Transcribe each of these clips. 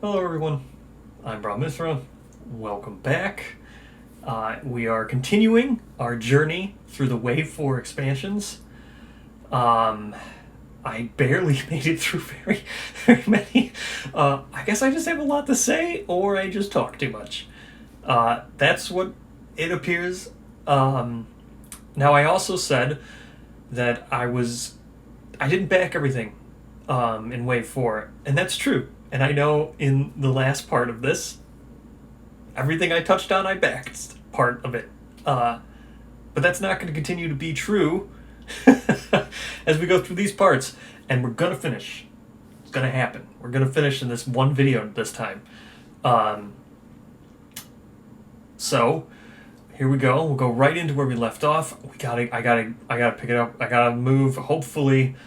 Hello everyone, I'm Rob Mithra. Welcome back. We are continuing our journey through the Wave 4 expansions. I barely made it through very many. I guess I just have a lot to say, or I just talk too much. That's what it appears. Now I also said that I didn't back everything in Wave 4, and that's true. And I know in the last part of this, everything I touched on, I backed part of it. But that's not going to continue to be true as we go through these parts. And we're going to finish. It's going to happen. We're going to finish in this one video this time. So here we go. We'll go right into where we left off. I gotta pick it up. I gotta move. Hopefully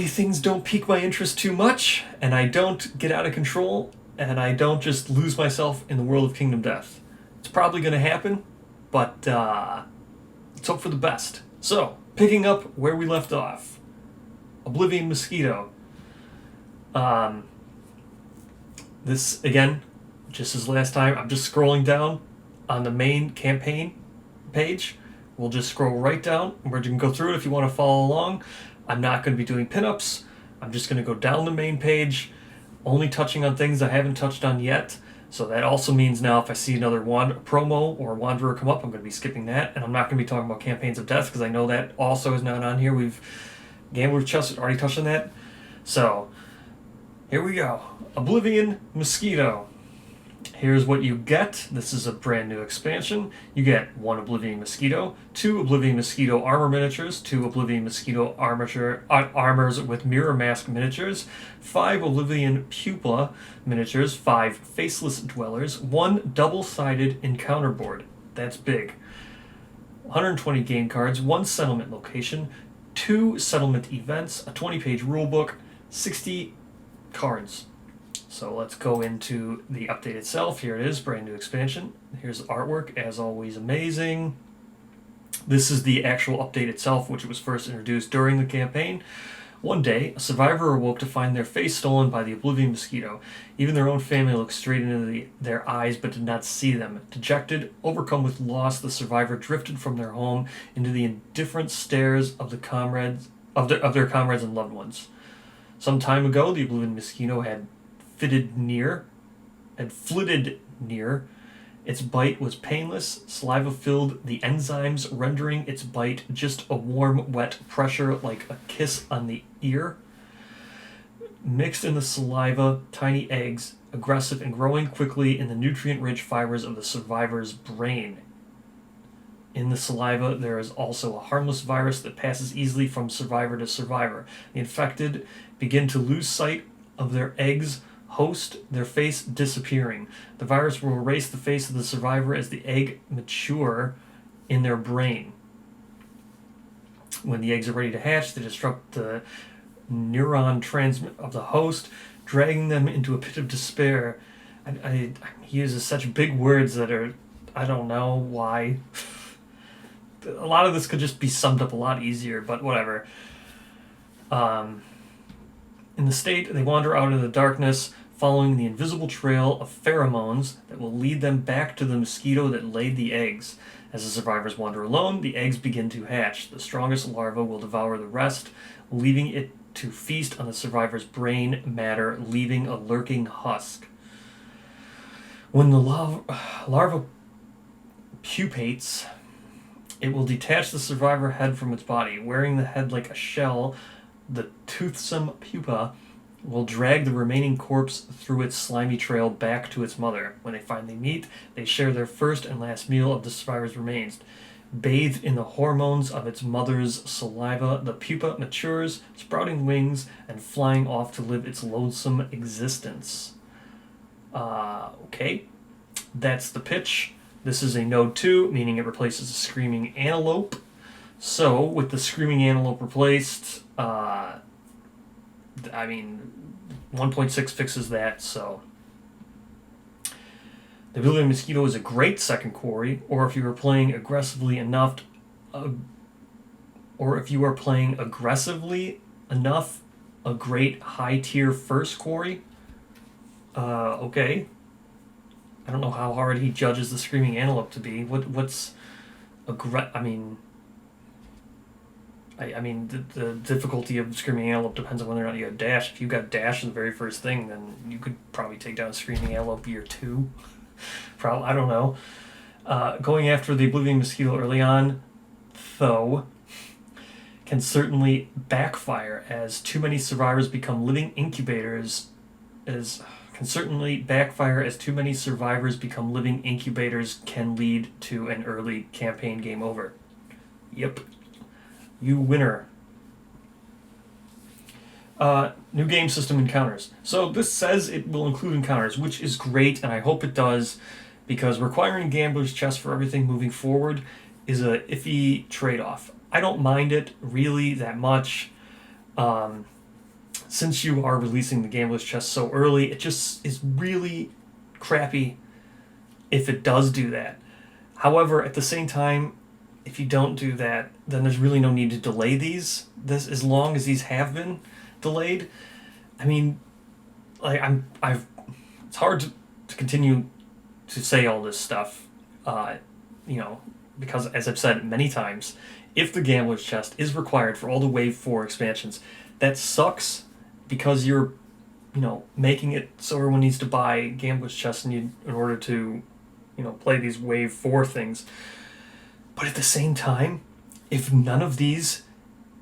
things don't pique my interest too much, and I don't get out of control, and I don't just lose myself in the world of Kingdom Death. It's probably going to happen, but let's hope for the best. So, picking up where we left off. Oblivion Mosquito. This, again, just as last time, I'm just scrolling down on the main campaign page. We'll just scroll right down, and we're going to go through it if you want to follow along. I'm not going to be doing pinups. I'm just going to go down the main page, only touching on things I haven't touched on yet. So that also means now if I see another promo or Wanderer come up, I'm going to be skipping that. And I'm not going to be talking about Campaigns of Death because I know that also is not on here. Gambler's Chest already touched on that. So here we go. Oblivion Mosquito. Here's what you get. This is a brand new expansion. You get 1 Oblivion Mosquito, 2 Oblivion Mosquito armor miniatures, 2 Oblivion Mosquito armors with mirror mask miniatures, 5 Oblivion Pupa miniatures, 5 Faceless Dwellers, 1 double-sided encounter board. That's big. 120 game cards, 1 settlement location, 2 settlement events, a 20-page rulebook, 60 cards. So let's go into the update itself. Here it is, brand new expansion. Here's the artwork, as always, amazing. This is the actual update itself, which was first introduced during the campaign. One day, a survivor awoke to find their face stolen by the Oblivion Mosquito. Even their own family looked straight into their eyes but did not see them. Dejected, overcome with loss, the survivor drifted from their home into the indifferent stares of their comrades and loved ones. Some time ago, the Oblivion Mosquito had flitted near. Its bite was painless, saliva-filled, the enzymes rendering its bite just a warm, wet pressure like a kiss on the ear. Mixed in the saliva, tiny eggs, aggressive and growing quickly in the nutrient-rich fibers of the survivor's brain. In the saliva, there is also a harmless virus that passes easily from survivor to survivor. The infected begin to lose sight of their eggs host, their face disappearing. The virus will erase the face of the survivor as the egg mature in their brain. When the eggs are ready to hatch, they disrupt the neuron transmit of the host, dragging them into a pit of despair. He uses such big words that are, I don't know why. A lot of this could just be summed up a lot easier, but whatever. In the state, they wander out into the darkness, following the invisible trail of pheromones that will lead them back to the mosquito that laid the eggs. As the survivors wander alone, the eggs begin to hatch. The strongest larva will devour the rest, leaving it to feast on the survivor's brain matter, leaving a lurking husk. When the larva pupates, it will detach the survivor head from its body. Wearing the head like a shell, the toothsome pupa will drag the remaining corpse through its slimy trail back to its mother. When they finally meet, they share their first and last meal of the survivor's remains. Bathed in the hormones of its mother's saliva, the pupa matures, sprouting wings and flying off to live its loathsome existence. Okay, that's the pitch. This is a Node 2, meaning it replaces a Screaming Antelope. So, with the Screaming Antelope replaced, 1.6 fixes that, so. The Oblivion Mosquito is a great second quarry, or if you are playing aggressively enough, a great high-tier first quarry. Okay. I don't know how hard he judges the Screaming Antelope to be. What's I mean, the difficulty of Screaming Antelope depends on whether or not you have dash. If you got dash in the very first thing, then you could probably take down Screaming Antelope year 2. Probably, I don't know. Going after the Oblivion Mosquito early on, though, can certainly backfire as too many survivors become living incubators. Can certainly backfire as too many survivors become living incubators can lead to an early campaign game over. Yep. You winner. New game system encounters. So this says it will include encounters, which is great, and I hope it does, because requiring Gambler's Chest for everything moving forward is a iffy trade-off. I don't mind it really that much. Since you are releasing the Gambler's Chest so early, it just is really crappy if it does do that. However, at the same time, if you don't do that, then there's really no need to delay these. As long as these have been delayed. I mean, like it's hard to continue to say all this stuff, because as I've said many times, if the Gambler's Chest is required for all the Wave 4 expansions, that sucks because you're, making it so everyone needs to buy Gambler's Chest in order to, play these Wave 4 things. But at the same time, if none of these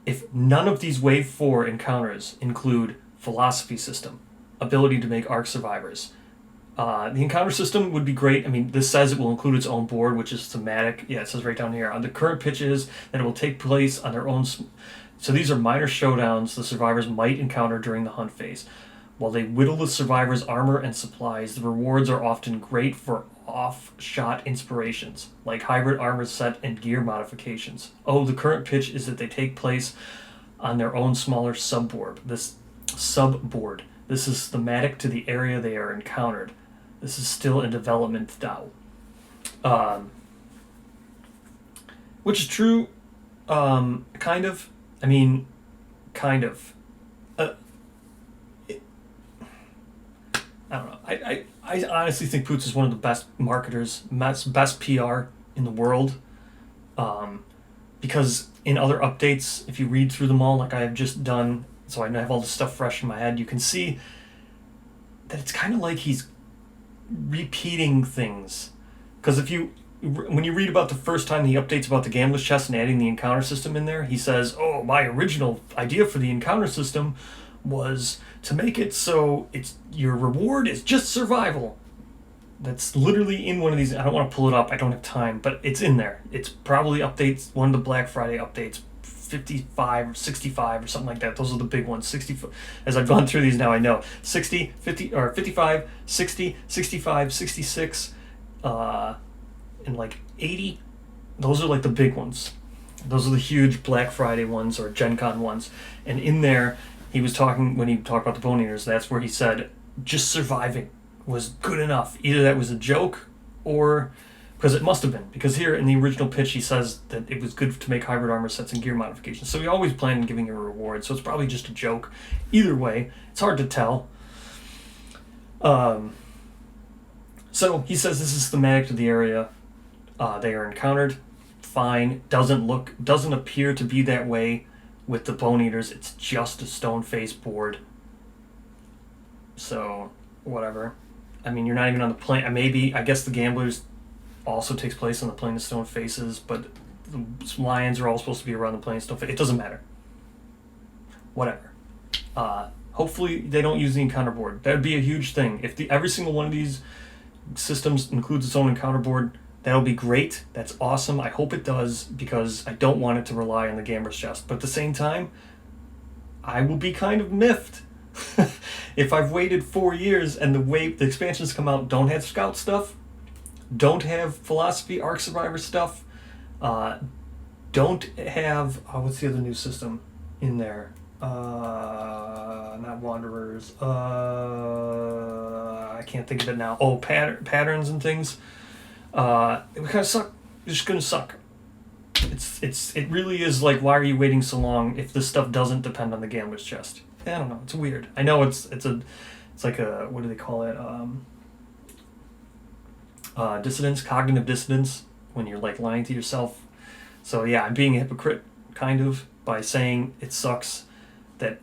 Wave 4 encounters include Philosophy System, ability to make Ark Survivors, the encounter system would be great. I mean, this says it will include its own board, which is thematic. Yeah, it says right down here. On the current pitches, that it will take place on their own. So these are minor showdowns the survivors might encounter during the hunt phase. While they whittle the survivors' armor and supplies, the rewards are often great for off-shot inspirations, like hybrid armor set and gear modifications. Oh, the current pitch is that they take place on their own smaller subboard. This is thematic to the area they are encountered. This is still in development, though. Which is true, kind of. I mean, kind of. I don't know. I honestly think Poots is one of the best marketers, best PR in the world. Because in other updates, if you read through them all, like I have just done, so I have all this stuff fresh in my head, you can see that it's kind of like he's repeating things. Because when you read about the first time he updates about the Gambler's Chest and adding the encounter system in there, he says, "Oh, my original idea for the encounter system was to make it so your reward is just survival." That's literally in one of these. I don't want to pull it up. I don't have time, but it's in there. It's probably updates, one of the Black Friday updates, 55 or 65 or something like that. Those are the big ones. 60, as I've gone through these now, I know 60, 50 or 55, 60, 65, 66, and like 80. Those are like the big ones. Those are the huge Black Friday ones or Gen Con ones. And in there, he was talking, when he talked about the Bone Eaters, that's where he said just surviving was good enough. Either that was a joke or, because it must have been, because here in the original pitch he says that it was good to make hybrid armor sets and gear modifications. So he always planned on giving you a reward, so it's probably just a joke. Either way, it's hard to tell. So he says this is thematic to the area they are encountered. Fine. Doesn't appear to be that way with the Bone Eaters. It's just a stone face board. So, whatever. I mean, you're not even on the plane. I guess the Gamblers also takes place on the Plane of Stone Faces, but the lions are all supposed to be around the Plane of Stone Faces. It doesn't matter. Whatever. Hopefully they don't use the encounter board. That would be a huge thing. If every single one of these systems includes its own encounter board, that'll be great. That's awesome. I hope it does, because I don't want it to rely on the Gambler's Chest. But at the same time, I will be kind of miffed if I've waited 4 years and the expansions come out, don't have Scout stuff, don't have Philosophy Ark Survivor stuff, don't have, what's the other new system in there? Not Wanderers. I can't think of it now. Oh, patterns and things. It would kind of suck. It's just gonna suck. It really is like, why are you waiting so long if this stuff doesn't depend on the Gambler's Chest? I don't know. It's weird. I know it's a It's like a, what do they call it? Dissonance, cognitive dissonance, when you're like lying to yourself. So yeah, I'm being a hypocrite, kind of, by saying it sucks that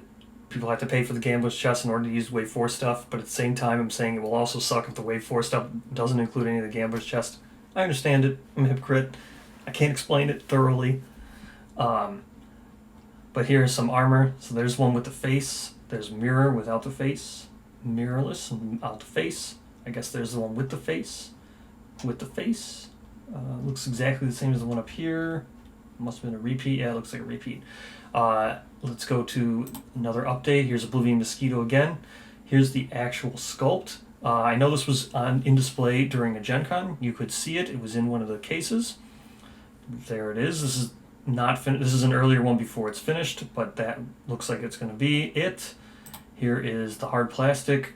people have to pay for the gambler's chest in order to use Wave 4 stuff, but at the same time I'm saying it will also suck if the Wave 4 stuff doesn't include any of the gambler's chest. I understand it. I'm a hypocrite. I can't explain it thoroughly. But here's some armor. So there's one with the face. There's mirror without the face. Mirrorless and without the face. I guess there's the one with the face. With the face. Looks exactly the same as the one up here. Must have been a repeat. Yeah, it looks like a repeat. Let's go to another update. Here's Oblivion Mosquito again. Here's the actual sculpt. I know this was in display during a Gen Con. You could see it. It was in one of the cases. There it is. This is not finished. This is an earlier one before it's finished, but that looks like it's going to be it. Here is the hard plastic.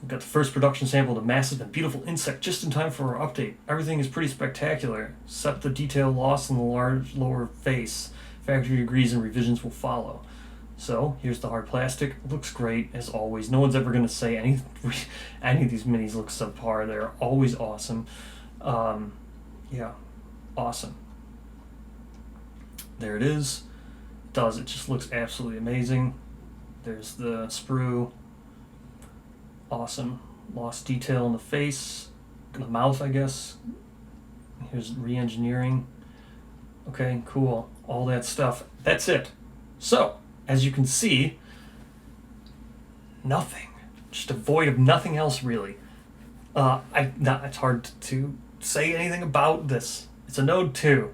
We've got the first production sample of the massive and beautiful insect just in time for our update. Everything is pretty spectacular, except the detail lost in the large lower face. Factory agrees and revisions will follow. So here's the hard plastic. Looks great as always. No one's ever going to say any of these minis look subpar. They're always awesome. Yeah, awesome. There it is. It just looks absolutely amazing. There's the sprue. Awesome. Lost detail in the face, in the mouth, I guess. Here's re-engineering. Okay, cool. All that stuff. That's it. So, as you can see, nothing. Just a void of nothing else, really. It's hard to say anything about this. It's a Node 2.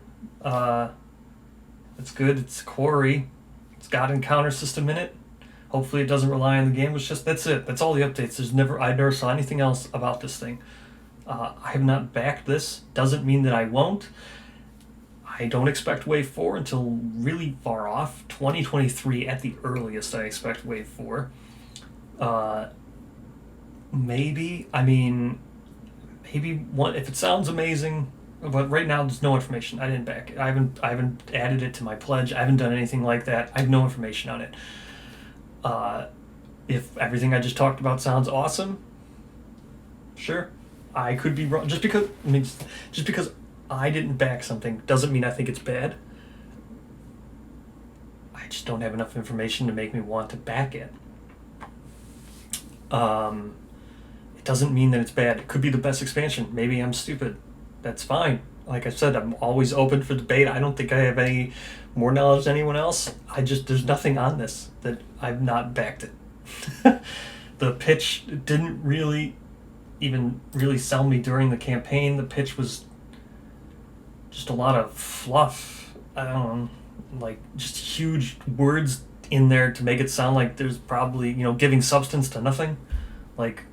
It's good. It's Quarry. It's got an encounter system in it. Hopefully it doesn't rely on the game. It's just, that's it. That's all the updates. I never saw anything else about this thing. I have not backed this. Doesn't mean that I won't. I don't expect Wave 4 until really far off. 2023 at the earliest I expect Wave 4. Maybe one, if it sounds amazing, but right now there's no information. I didn't back it. I haven't added it to my pledge. I haven't done anything like that. I have no information on it. If everything I just talked about sounds awesome, sure, I could be wrong. Just because I didn't back something doesn't mean I think it's bad. I just don't have enough information to make me want to back it. It doesn't mean that it's bad. It could be the best expansion. Maybe I'm stupid. That's fine. Like I said, I'm always open for debate. I don't think I have any more knowledge than anyone else. There's nothing on this that I've not backed it. The pitch didn't really sell me during the campaign. The pitch was just a lot of fluff. I don't know, like just huge words in there to make it sound like there's probably, giving substance to nothing. Like,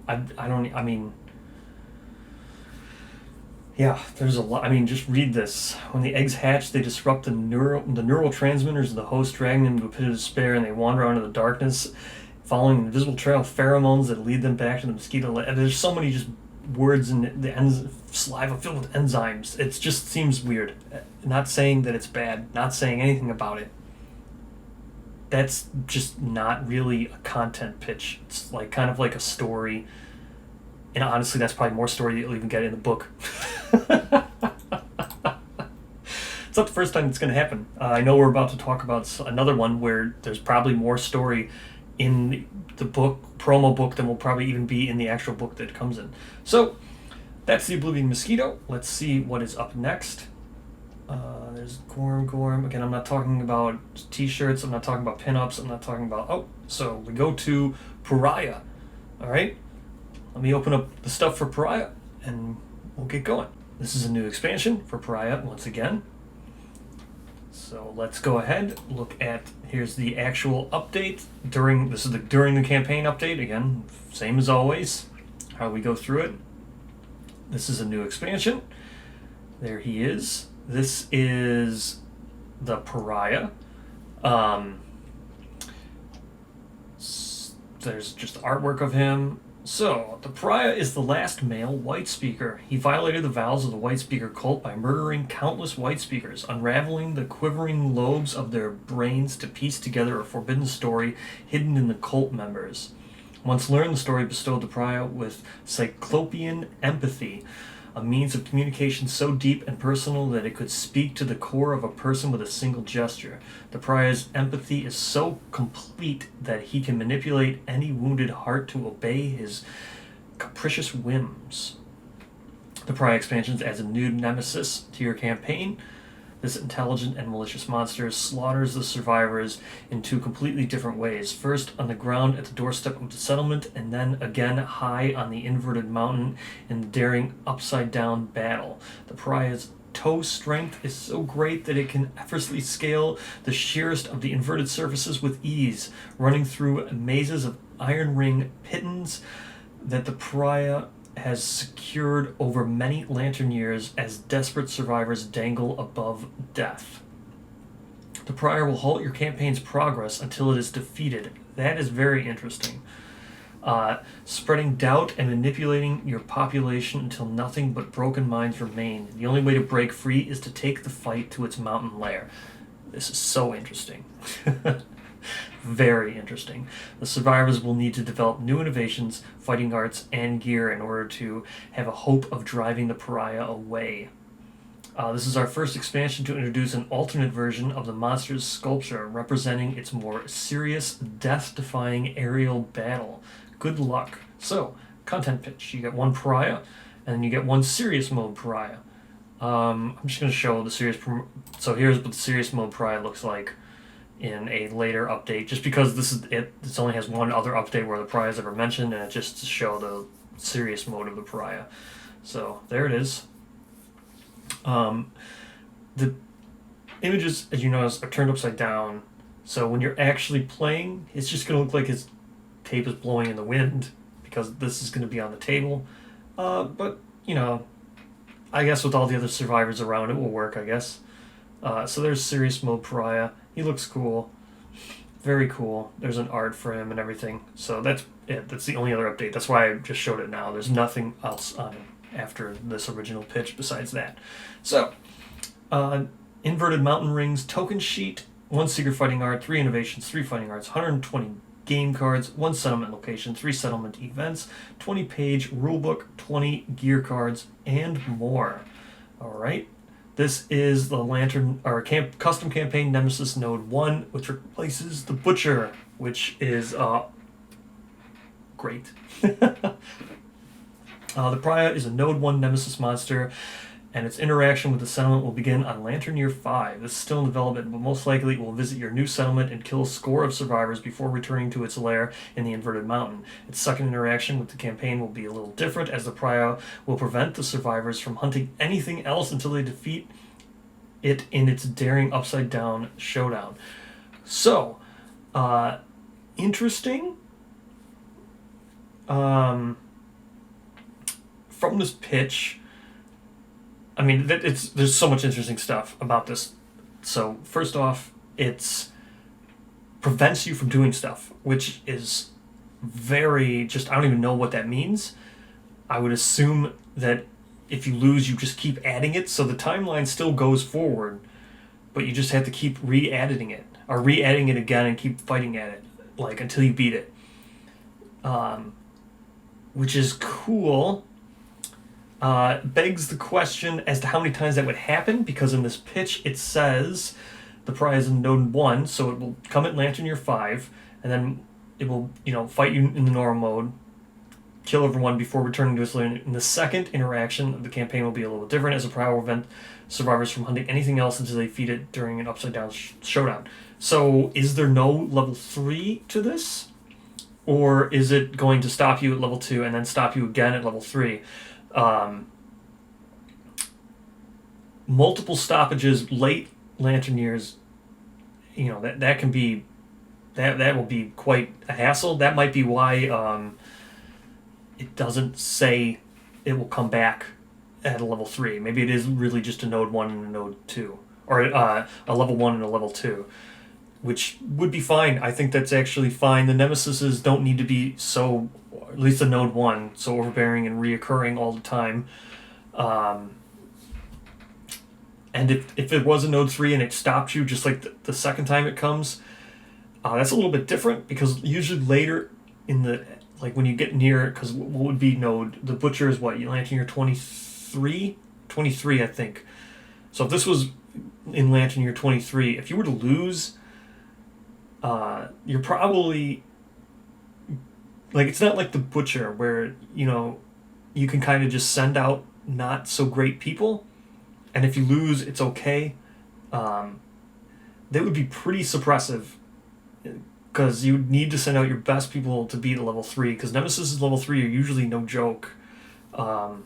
yeah, there's a lot. Just read this. When the eggs hatch, they disrupt the neural transmitters of the host, dragging them to a pit of despair, and they wander out into the darkness, following an invisible trail of pheromones that lead them back to the mosquito. There's so many just words in the saliva filled with enzymes. It just seems weird. Not saying that it's bad, not saying anything about it. That's just not really a content pitch. It's like kind of like a story. And honestly, that's probably more story that you'll even get in the book. It's not the first time it's going to happen. I know we're about to talk about another one where there's probably more story in the book, promo book, than will probably even be in the actual book that it comes in. So, that's the Oblivion Mosquito. Let's see what is up next. There's Gorm. Again, I'm not talking about t-shirts. I'm not talking about pinups. I'm not talking about... so we go to Pariah. All right? Let me open up the stuff for Pariah, and we'll get going. This is a new expansion for Pariah, once again. So let's go ahead, look at... Here's the actual update. During the campaign update. Again, same as always, how we go through it. This is a new expansion. There he is. This is the Pariah. There's just artwork of him. So, the Pariah is the last male white speaker. He violated the vows of the white speaker cult by murdering countless white speakers, unraveling the quivering lobes of their brains to piece together a forbidden story hidden in the cult members. Once learned, the story bestowed the Pariah with cyclopean empathy, a means of communication so deep and personal that it could speak to the core of a person with a single gesture. The Pariah's empathy is so complete that he can manipulate any wounded heart to obey his capricious whims. The Pariah Expansion adds a new nemesis to your campaign. This intelligent and malicious monster slaughters the survivors in two completely different ways. First, on the ground at the doorstep of the settlement, and then again high on the inverted mountain in the daring upside-down battle. The Pariah's toe strength is so great that it can effortlessly scale the sheerest of the inverted surfaces with ease, running through mazes of iron ring pittons that the Pariah has secured over many lantern years as desperate survivors dangle above death. The Pariah will halt your campaign's progress until it is defeated. That is very interesting. Spreading doubt and manipulating your population until nothing but broken minds remain. The only way to break free is to take the fight to its mountain lair. This is so interesting. Very interesting. The survivors will need to develop new innovations, fighting arts, and gear in order to have a hope of driving the Pariah away. This is our first expansion to introduce an alternate version of the monster's sculpture, representing its more serious, death-defying aerial battle. Good luck. So, content pitch. You get one Pariah, and then you get one serious mode Pariah. I'm just going to show the serious... So here's what the serious mode Pariah looks like in a later update, just because this is it. This only has one other update where the Pariah is ever mentioned, and it's just to show the serious mode of the Pariah. So there it is. The images, as you notice, are turned upside down, so when you're actually playing, it's just going to look like his tape is blowing in the wind, because this is going to be on the table. But, you know, I guess with all the other survivors around, it will work, I guess. So there's serious mode Pariah. He looks cool. Very cool. There's an art for him and everything. So that's it. That's the only other update. That's why I just showed it now. There's nothing else on it after this original pitch besides that. So, inverted mountain rings, token sheet, 1 secret fighting art, 3 innovations, 3 fighting arts, 120 game cards, 1 settlement location, 3 settlement events, 20-page rulebook, 20 gear cards, and more. All right. This is the custom campaign Nemesis Node 1, which replaces the Butcher, which is great. The Pariah is a Node 1 Nemesis monster, and its interaction with the settlement will begin on Lantern Year 5. This is still in development, but most likely it will visit your new settlement and kill a score of survivors before returning to its lair in the Inverted Mountain. Its second interaction with the campaign will be a little different, as the Pariah will prevent the survivors from hunting anything else until they defeat it in its daring upside-down showdown. So, interesting. From this pitch, I mean, there's so much interesting stuff about this. So, first off, it prevents you from doing stuff, which is very I don't even know what that means. I would assume that if you lose, you just keep adding it, so the timeline still goes forward, but you just have to keep re-adding it, or re-adding it again and keep fighting at it, like, until you beat it. Which is cool. Begs the question as to how many times that would happen, because in this pitch it says the Pariah is in Node 1, so it will come at Lantern Year 5, and then it will, fight you in the normal mode, kill everyone before returning to its lair. In the second interaction of the campaign will be a little different, as the Pariah will prevent survivors from hunting anything else until they defeat it during an upside-down showdown. So, is there no level 3 to this? Or is it going to stop you at level 2 and then stop you again at level 3? Multiple stoppages, late Lantern Years, that can be, that will be quite a hassle. That might be why it doesn't say it will come back at a level 3. Maybe it is really just a Node 1 and a Node 2. Or a level 1 and a level 2. Which would be fine. I think that's actually fine. The Nemesises don't need to be so, at least the Node 1, so overbearing and reoccurring all the time. And if it was a Node 3 and it stopped you just like the second time it comes, that's a little bit different, because usually later in the like when you get near, because what would be node, the butcher is what, you Lantern Year 23? 23, I think. So if this was in Lantern Year 23, if you were to lose, you're probably, like, it's not like the butcher where, you know, you can kind of just send out not so great people, and if you lose, it's okay. That would be pretty suppressive, because you would need to send out your best people to beat a level 3, because Nemesis level 3 are usually no joke. So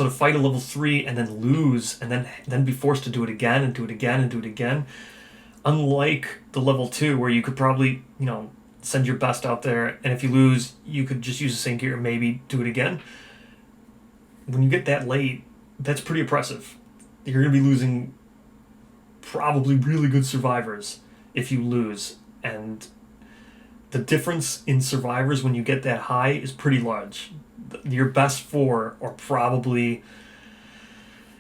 to fight a level 3 and then lose, and then be forced to do it again, and do it again, and do it again, unlike the level 2, where you could probably, you know, send your best out there, and if you lose, you could just use the same gear and maybe do it again. When you get that late, that's pretty oppressive. You're going to be losing probably really good survivors if you lose, and the difference in survivors when you get that high is pretty large. Your best 4 are probably,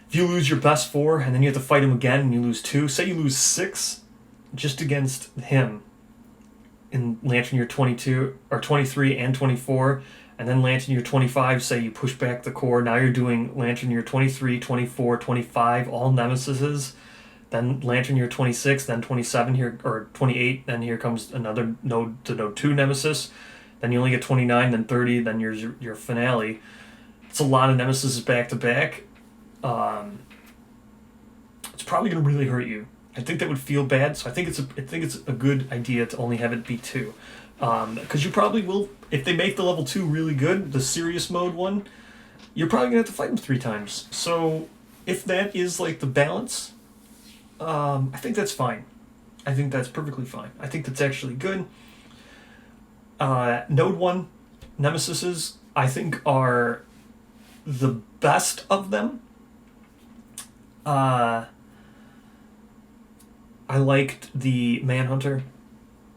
if you lose your best 4 and then you have to fight him again and you lose 2, say you lose 6 just against him in Lantern Year 22 or 23 and 24, and then Lantern Year 25, say you push back the core, now you're doing Lantern Year 23, 24, 25, all Nemesises, then Lantern Year 26, then 27 here, or 28, then here comes another node to node 2 Nemesis, then you only get 29, then 30, then your finale. It's a lot of Nemesis back to back. It's probably going to really hurt you. I think that would feel bad, so I think it's a good idea to only have it be 2. Because you probably will, if they make the level 2 really good, the serious mode one, you're probably going to have to fight them 3 times. So if that is like the balance, I think that's fine. I think that's perfectly fine. I think that's actually good. Node 1 Nemesises, I think, are the best of them. I liked the Manhunter.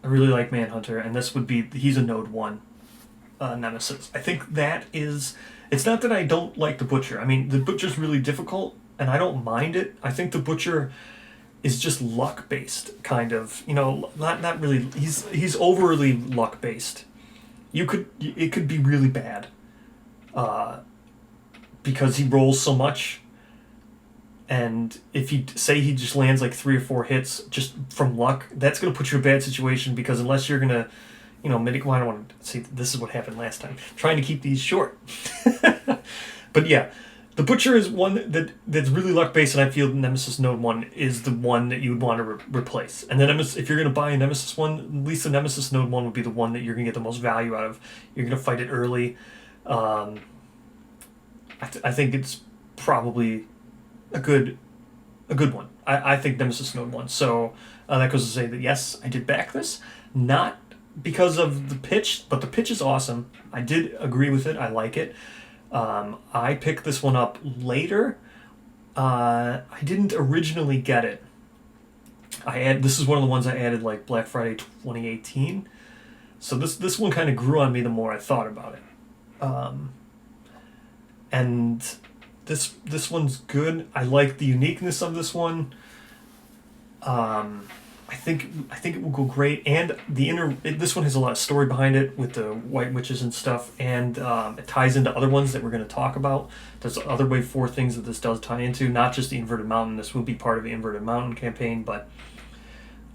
I really like Manhunter, and this would be, he's a node 1 Nemesis. I think that is, it's not that I don't like the Butcher. I mean, the Butcher's really difficult, and I don't mind it. I think the Butcher is just luck-based, kind of. You know, not really, he's overly luck-based. It could be really bad, because he rolls so much. And if he just lands like 3 or 4 hits just from luck, that's going to put you in a bad situation, because unless you're going to, you know, I don't want to see, this is what happened last time. Trying to keep these short. But yeah, the Butcher is one that's really luck-based, and I feel Nemesis Node 1 is the one that you would want to replace. And then if you're going to buy a Nemesis one, at least the Nemesis Node 1 would be the one that you're going to get the most value out of. You're going to fight it early. I think it's probably a good one. I think Nemesis Node 1. So that goes to say that yes, I did back this. Not because of the pitch, but the pitch is awesome. I did agree with it. I like it. I picked this one up later. I didn't originally get it. This is one of the ones I added like Black Friday 2018. So this one kind of grew on me the more I thought about it. And this one's good. I like the uniqueness of this one. I think it will go great, and this one has a lot of story behind it with the White Witches and stuff, and it ties into other ones that we're going to talk about. There's other Wave 4 things that this does tie into, not just the Inverted Mountain. This will be part of the Inverted Mountain campaign, but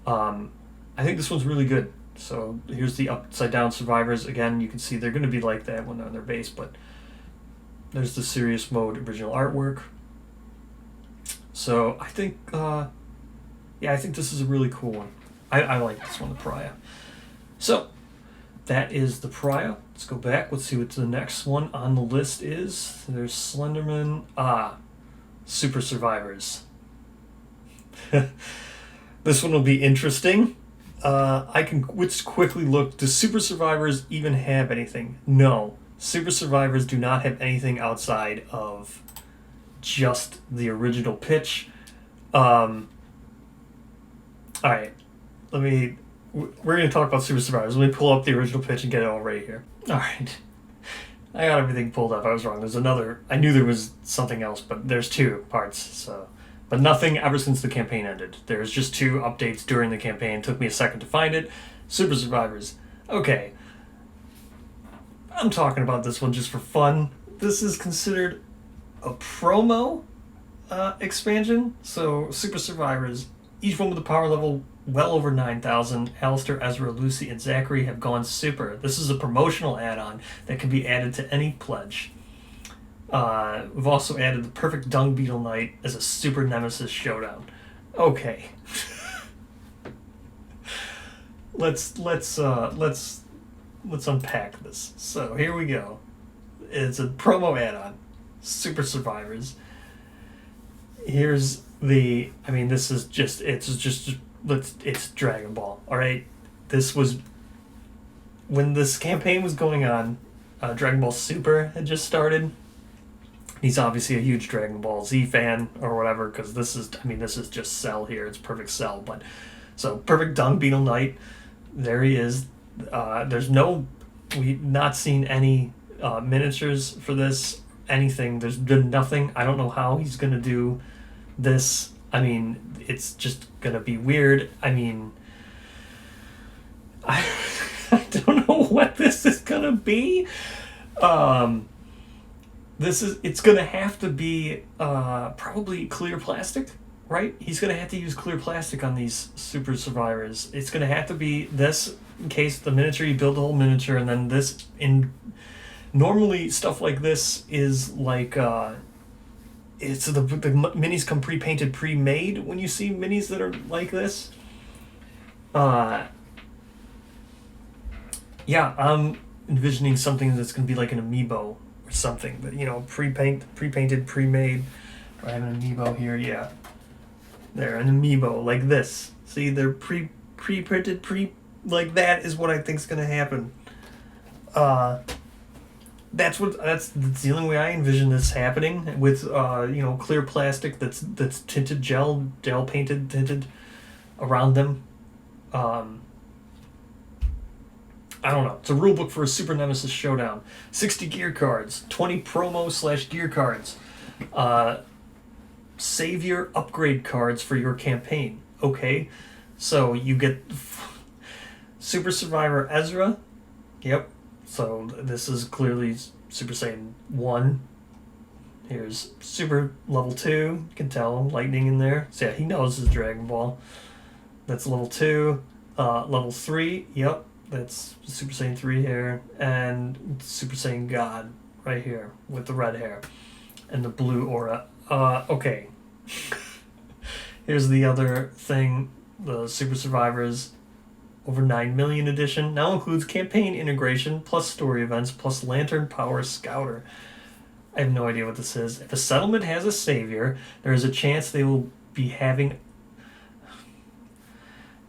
I think this one's really good. So here's the Upside Down Survivors. Again, you can see they're going to be like that when they're on their base, but there's the serious mode original artwork. So I think, I think this is a really cool one. I like this one, the Pariah. So that is the Pariah. Let's go back. Let's see what the next one on the list is. There's Slenderman. Super Survivors. This one will be interesting. Let's quickly look. Does Super Survivors even have anything? No. Super Survivors do not have anything outside of just the original pitch. Alright. We're going to talk about Super Survivors. Let me pull up the original pitch and get it all right here. Alright. I got everything pulled up. I was wrong. I knew there was something else, but there's 2 parts, so. But nothing ever since the campaign ended. There's just 2 updates during the campaign. It took me a second to find it. Super Survivors. Okay. I'm talking about this one just for fun. This is considered a promo expansion. So Super Survivors, each one with a power level well over 9,000. Alistair, Ezra, Lucy, and Zachary have gone super. This is a promotional add-on that can be added to any pledge. We've also added the Perfect Dung Beetle Knight as a super nemesis showdown. Okay. let's unpack this. So here we go. It's a promo add-on. Super Survivors. Here's the. I mean, this is just. It's Dragon Ball. All right. This was when this campaign was going on. Dragon Ball Super had just started. He's obviously a huge Dragon Ball Z fan or whatever, because this is just Cell here. It's Perfect Cell, but so Perfect Dung Beetle Knight. There he is. We've not seen any miniatures for this. Anything. There's been nothing. I don't know how he's gonna do this. I mean, it's just gonna be weird. I mean, I don't know what this is gonna be. It's gonna have to be probably clear plastic, right? He's gonna have to use clear plastic on these Super Survivors. It's gonna have to be this in case the miniature, you build the whole miniature, and then this in. Normally stuff like this is like it's the minis come pre-painted, pre-made when you see minis that are like this. Yeah, I'm envisioning something that's gonna be like an amiibo or something, but pre-painted, pre-made. I have an amiibo here, yeah. There, an amiibo like this. See, they're pre-printed, like that is what I think's gonna happen. That's the only way I envision this happening, with clear plastic that's tinted gel painted tinted around them. I don't know. It's a rule book for a Super Nemesis Showdown. 60 gear cards, 20 promo/gear cards, savior upgrade cards for your campaign. Okay, so you get Super Survivor Ezra. Yep. So this is clearly Super Saiyan 1. Here's Super Level 2. You can tell lightning in there. So yeah, he knows his Dragon Ball. That's Level 2. Level 3. Yep. That's Super Saiyan 3 here. And Super Saiyan God right here with the red hair and the blue aura. Okay. Here's the other thing. The Super Survivors over 9 million edition now includes campaign integration plus story events plus Lantern Power Scouter. I have no idea what this is. If a settlement has a savior, there is a chance they will be having.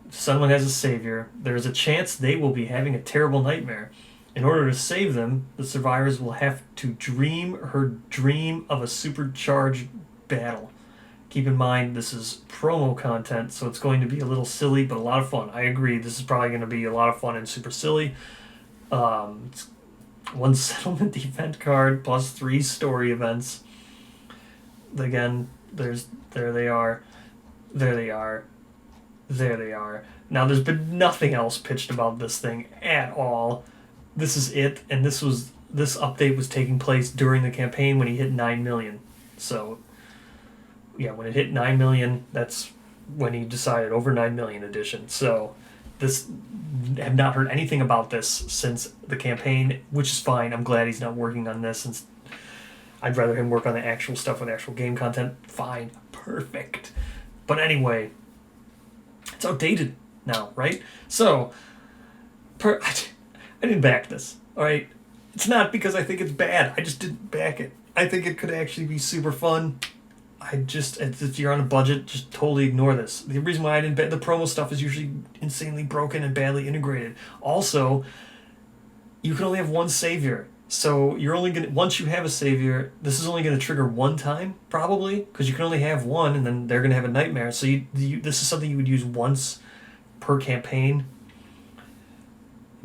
If someone has a savior, there is a chance they will be having a terrible nightmare. In order to save them, the survivors will have to dream her dream of a supercharged battle. Keep in mind, this is promo content, so it's going to be a little silly, but a lot of fun. I agree, this is probably going to be a lot of fun and super silly. It's one settlement event card plus 3 story events. Again, there they are. Now, there's been nothing else pitched about this thing at all. This is it, and this update was taking place during the campaign when he hit 9 million. So yeah, when it hit 9 million, that's when he decided over 9 million edition. So have not heard anything about this since the campaign, which is fine. I'm glad he's not working on this, since I'd rather him work on the actual stuff with actual game content. Fine. Perfect. But anyway, it's outdated now, right? So, I didn't back this, all right? It's not because I think it's bad. I just didn't back it. I think it could actually be super fun. If you're on a budget, just totally ignore this. The reason why I didn't bet the promo stuff is usually insanely broken and badly integrated. Also, you can only have one savior. So you're only once you have a savior, this is only gonna trigger one time, probably, because you can only have one, and then they're gonna have a nightmare. So this is something you would use once per campaign.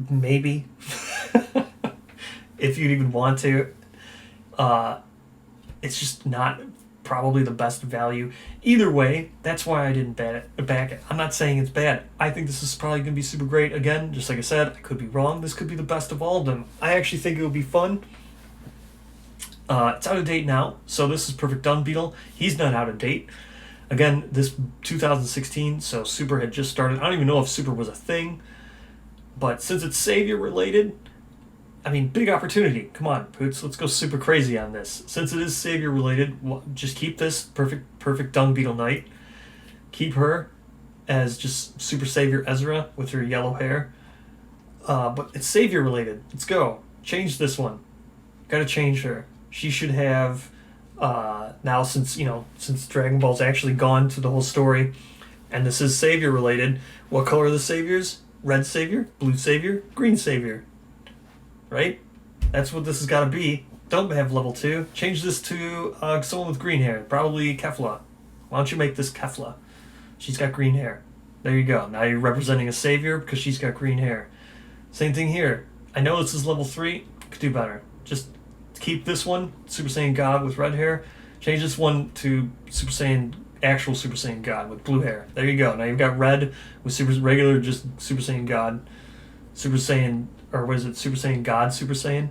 Maybe. If you'd even want to. It's just not probably the best value. Either way, that's why I didn't back it. I'm not saying it's bad. I think this is probably going to be super great. Again, just like I said, I could be wrong. This could be the best of all of them. I actually think it will be fun. It's out of date now, so this is Perfect Dung Beetle. He's not out of date. Again, this 2016, so Super had just started. I don't even know if Super was a thing, but since it's Savior related, I mean, big opportunity. Come on, Poots, let's go super crazy on this. Since it is Savior related, just keep this Perfect Dung Beetle Knight. Keep her as just Super Savior Ezra with her yellow hair. But it's Savior related. Let's go. Change this one. Gotta change her. She should have, now since Dragon Ball's actually gone to the whole story, and this is Savior related, what color are the Saviors? Red Savior, Blue Savior, Green Savior. Right? That's what this has got to be. Don't have level 2. Change this to someone with green hair. Probably Kefla. Why don't you make this Kefla? She's got green hair. There you go. Now you're representing a Savior because she's got green hair. Same thing here. I know this is level 3. Could do better. Just keep this one, Super Saiyan God with red hair. Change this one to actual Super Saiyan God with blue hair. There you go. Now you've got red with regular just Super Saiyan God. Super Saiyan, or what is it? Super Saiyan God, Super Saiyan?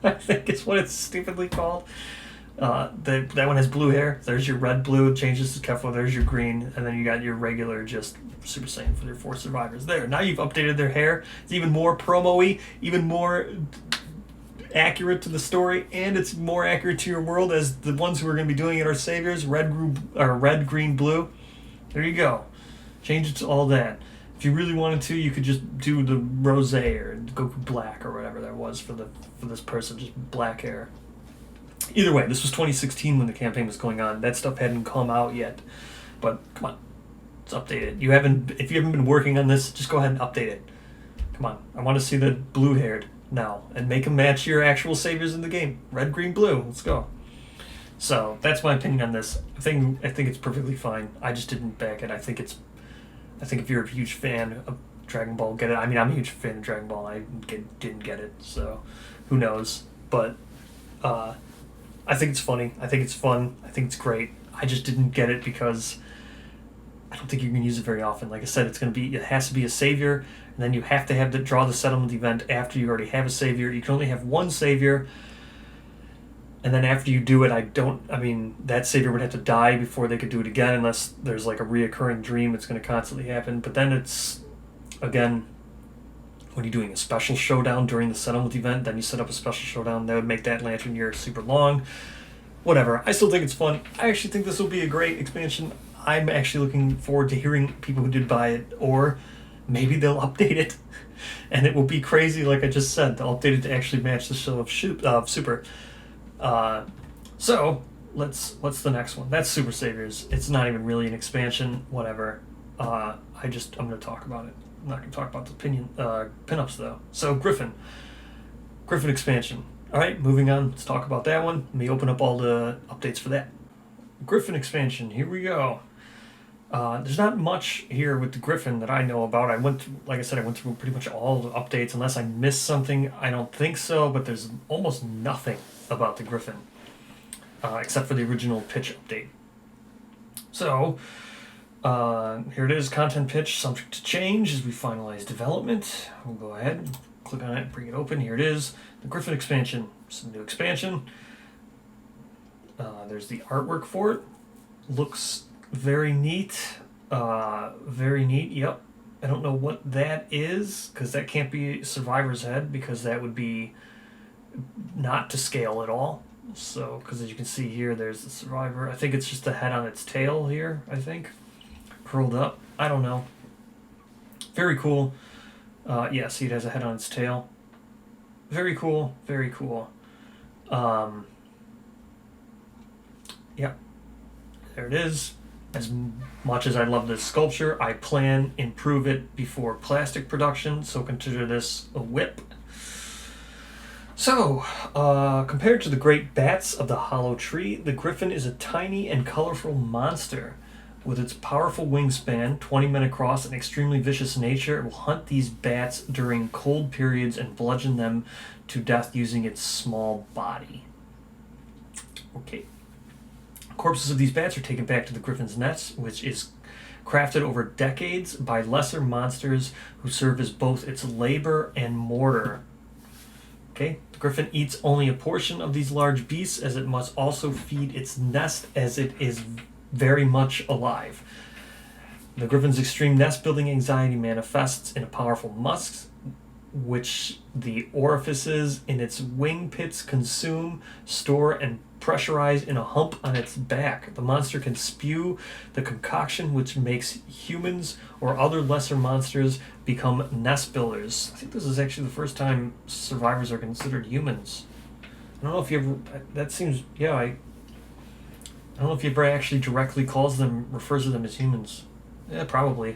I think it's what it's stupidly called. That one has blue hair. There's your red, blue. It changes to Kefla. There's your green. And then you got your regular just Super Saiyan for your 4 survivors. There. Now you've updated their hair. It's even more promo-y, even more accurate to the story, and it's more accurate to your world, as the ones who are going to be doing it are Saviors, red, green, blue. There you go. Change it to all that. If you really wanted to, you could just do the rose or Goku Black or whatever that was for this person, just black hair. Either way, this was 2016 when the campaign was going on. That stuff hadn't come out yet, but come on, it's updated. If you haven't been working on this, just go ahead and update it. Come on, I want to see the blue-haired now and make them match your actual Saviors in the game. Red, green, blue. Let's go. So that's my opinion on this. I think it's perfectly fine. I just didn't back it. I think if you're a huge fan of Dragon Ball, get it. I mean, I'm a huge fan of Dragon Ball. I didn't get it, so who knows? But I think it's funny. I think it's fun. I think it's great. I just didn't get it because I don't think you can use it very often. Like I said, it has to be a Savior, and then you have to draw the settlement event after you already have a Savior. You can only have one Savior, and then after you do it, that Savior would have to die before they could do it again, unless there's like a reoccurring dream that's going to constantly happen. But then it's, again, when you're doing a special showdown during the settlement event, then you set up a special showdown. That would make that lantern year super long. Whatever. I still think it's fun. I actually think this will be a great expansion. I'm actually looking forward to hearing people who did buy it, or maybe they'll update it, and it will be crazy like I just said. They'll update it to actually match the show of Super. So, what's the next one? That's Super Saviors. It's not even really an expansion, whatever. I'm going to talk about it. I'm not going to talk about the pinups, though. So, Gryphon Expansion. Alright, moving on. Let's talk about that one. Let me open up all the updates for that. Gryphon Expansion. Here we go. There's not much here with the Gryphon that I know about. I went through pretty much all the updates. Unless I missed something, I don't think so, but there's almost nothing about the Gryphon, except for the original pitch update. So, here it is, content pitch, subject to change as we finalize development. We'll go ahead and click on it, bring it open. Here it is, the Gryphon Expansion. It's a new expansion. There's the artwork for it. Looks very neat. Very neat, yep. I don't know what that is, because that can't be Survivor's head, because that would be not to scale at all. So, because as you can see here, there's the Survivor. I think it's just the head on its tail here, I think. Curled up. I don't know. Very cool. Yeah, see, it has a head on its tail. Very cool. Very cool. Yeah. There it is. As much as I love this sculpture, I plan improve it before plastic production, so consider this a whip. So, compared to the great bats of the hollow tree, the Gryphon is a tiny and colorful monster. With its powerful wingspan, 20 men across, and extremely vicious nature, it will hunt these bats during cold periods and bludgeon them to death using its small body. Okay. Corpses of these bats are taken back to the Gryphon's nest, which is crafted over decades by lesser monsters who serve as both its labor and mortar. Okay, the Gryphon eats only a portion of these large beasts, as it must also feed its nest, as it is very much alive. The Gryphon's extreme nest building anxiety manifests in a powerful musk, which the orifices in its wing pits consume, store, and pressurize in a hump on its back. The monster can spew the concoction, which makes humans or other lesser monsters become nest builders. I think this is actually the first time survivors are considered humans. I don't know if you ever... That seems... Yeah, I don't know if you ever actually directly refers to them as humans. Yeah, probably.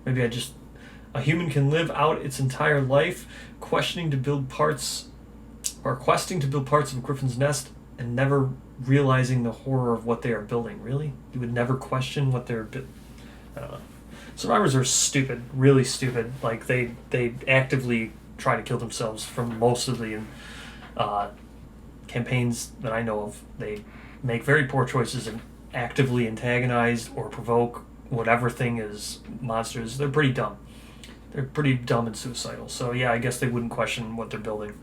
Maybe a human can live out its entire life questing to build parts of a Gryphon's nest and never realizing the horror of what they are building. Really? You would never question what they're I don't know. Survivors are stupid, really stupid. Like, they actively try to kill themselves from most of the campaigns that I know of. They make very poor choices and actively antagonize or provoke whatever thing is monsters. They're pretty dumb. They're pretty dumb and suicidal. So yeah, I guess they wouldn't question what they're building.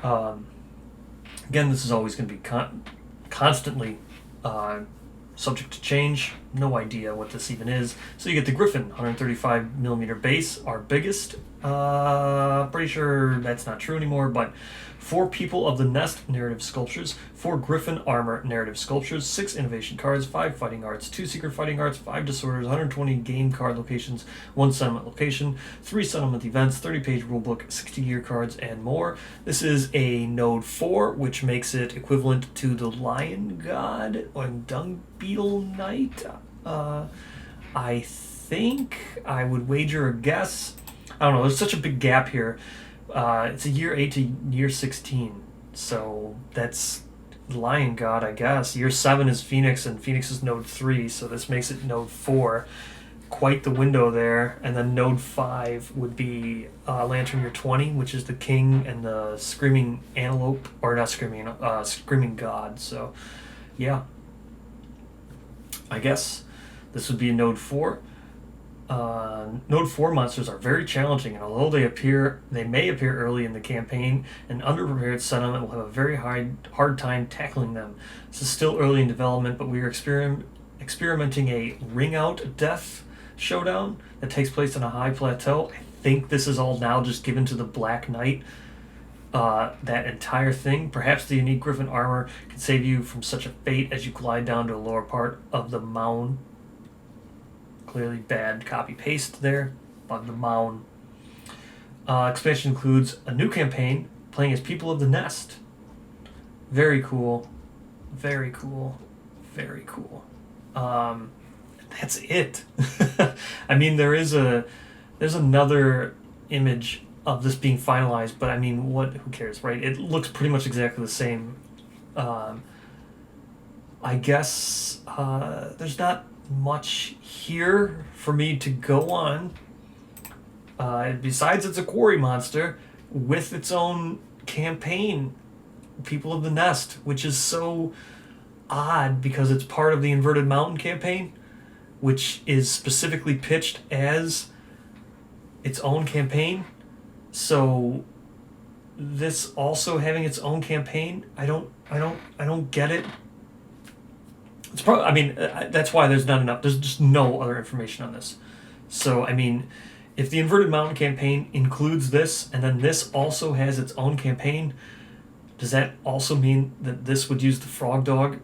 Again, this is always going to be constantly subject to change. No idea what this even is. So you get the Gryphon, 135mm base, our biggest. Pretty sure that's not true anymore, but 4 People of the Nest narrative sculptures, 4 Gryphon armor narrative sculptures, 6 innovation cards, 5 fighting arts, 2 secret fighting arts, 5 disorders, 120 game card locations, 1 settlement location, 3 settlement events, 30-page rulebook, 60 gear cards, and more. This is a node 4, which makes it equivalent to the Lion God or Dung Beetle Knight. I think I would wager a guess. I don't know, there's such a big gap here. It's a year 8 to year 16, so that's Lion God, I guess. Year 7 is Phoenix, and Phoenix is node 3, so this makes it node 4. Quite the window there. And then node 5 would be Lantern Year 20, which is the King and the Screaming Antelope, or not Screaming, Screaming God. So, yeah. I guess this would be node 4. Node 4 monsters are very challenging, and although they may appear early in the campaign, an underprepared settlement will have a very hard time tackling them. This is still early in development, but we are experimenting a ring-out death showdown that takes place on a high plateau. I think this is all now just given to the Black Knight. That entire thing. Perhaps the unique Gryphon armor can save you from such a fate as you glide down to a lower part of the mound. Clearly bad copy-paste there, but the mound. Expansion includes a new campaign playing as People of the Nest. Very cool. Very cool. Very cool. That's it. I mean, there's another image of this being finalized, but I mean, who cares, right? It looks pretty much exactly the same. I guess there's not much here for me to go on. Besides, it's a quarry monster with its own campaign, People of the Nest, which is so odd because it's part of the Inverted Mountain campaign, which is specifically pitched as its own campaign. So this also having its own campaign, I don't get it. It's probably, I mean, that's why there's not enough. There's just no other information on this. So, I mean, if the Inverted Mountain campaign includes this, and then this also has its own campaign, does that also mean that this would use the Frogdog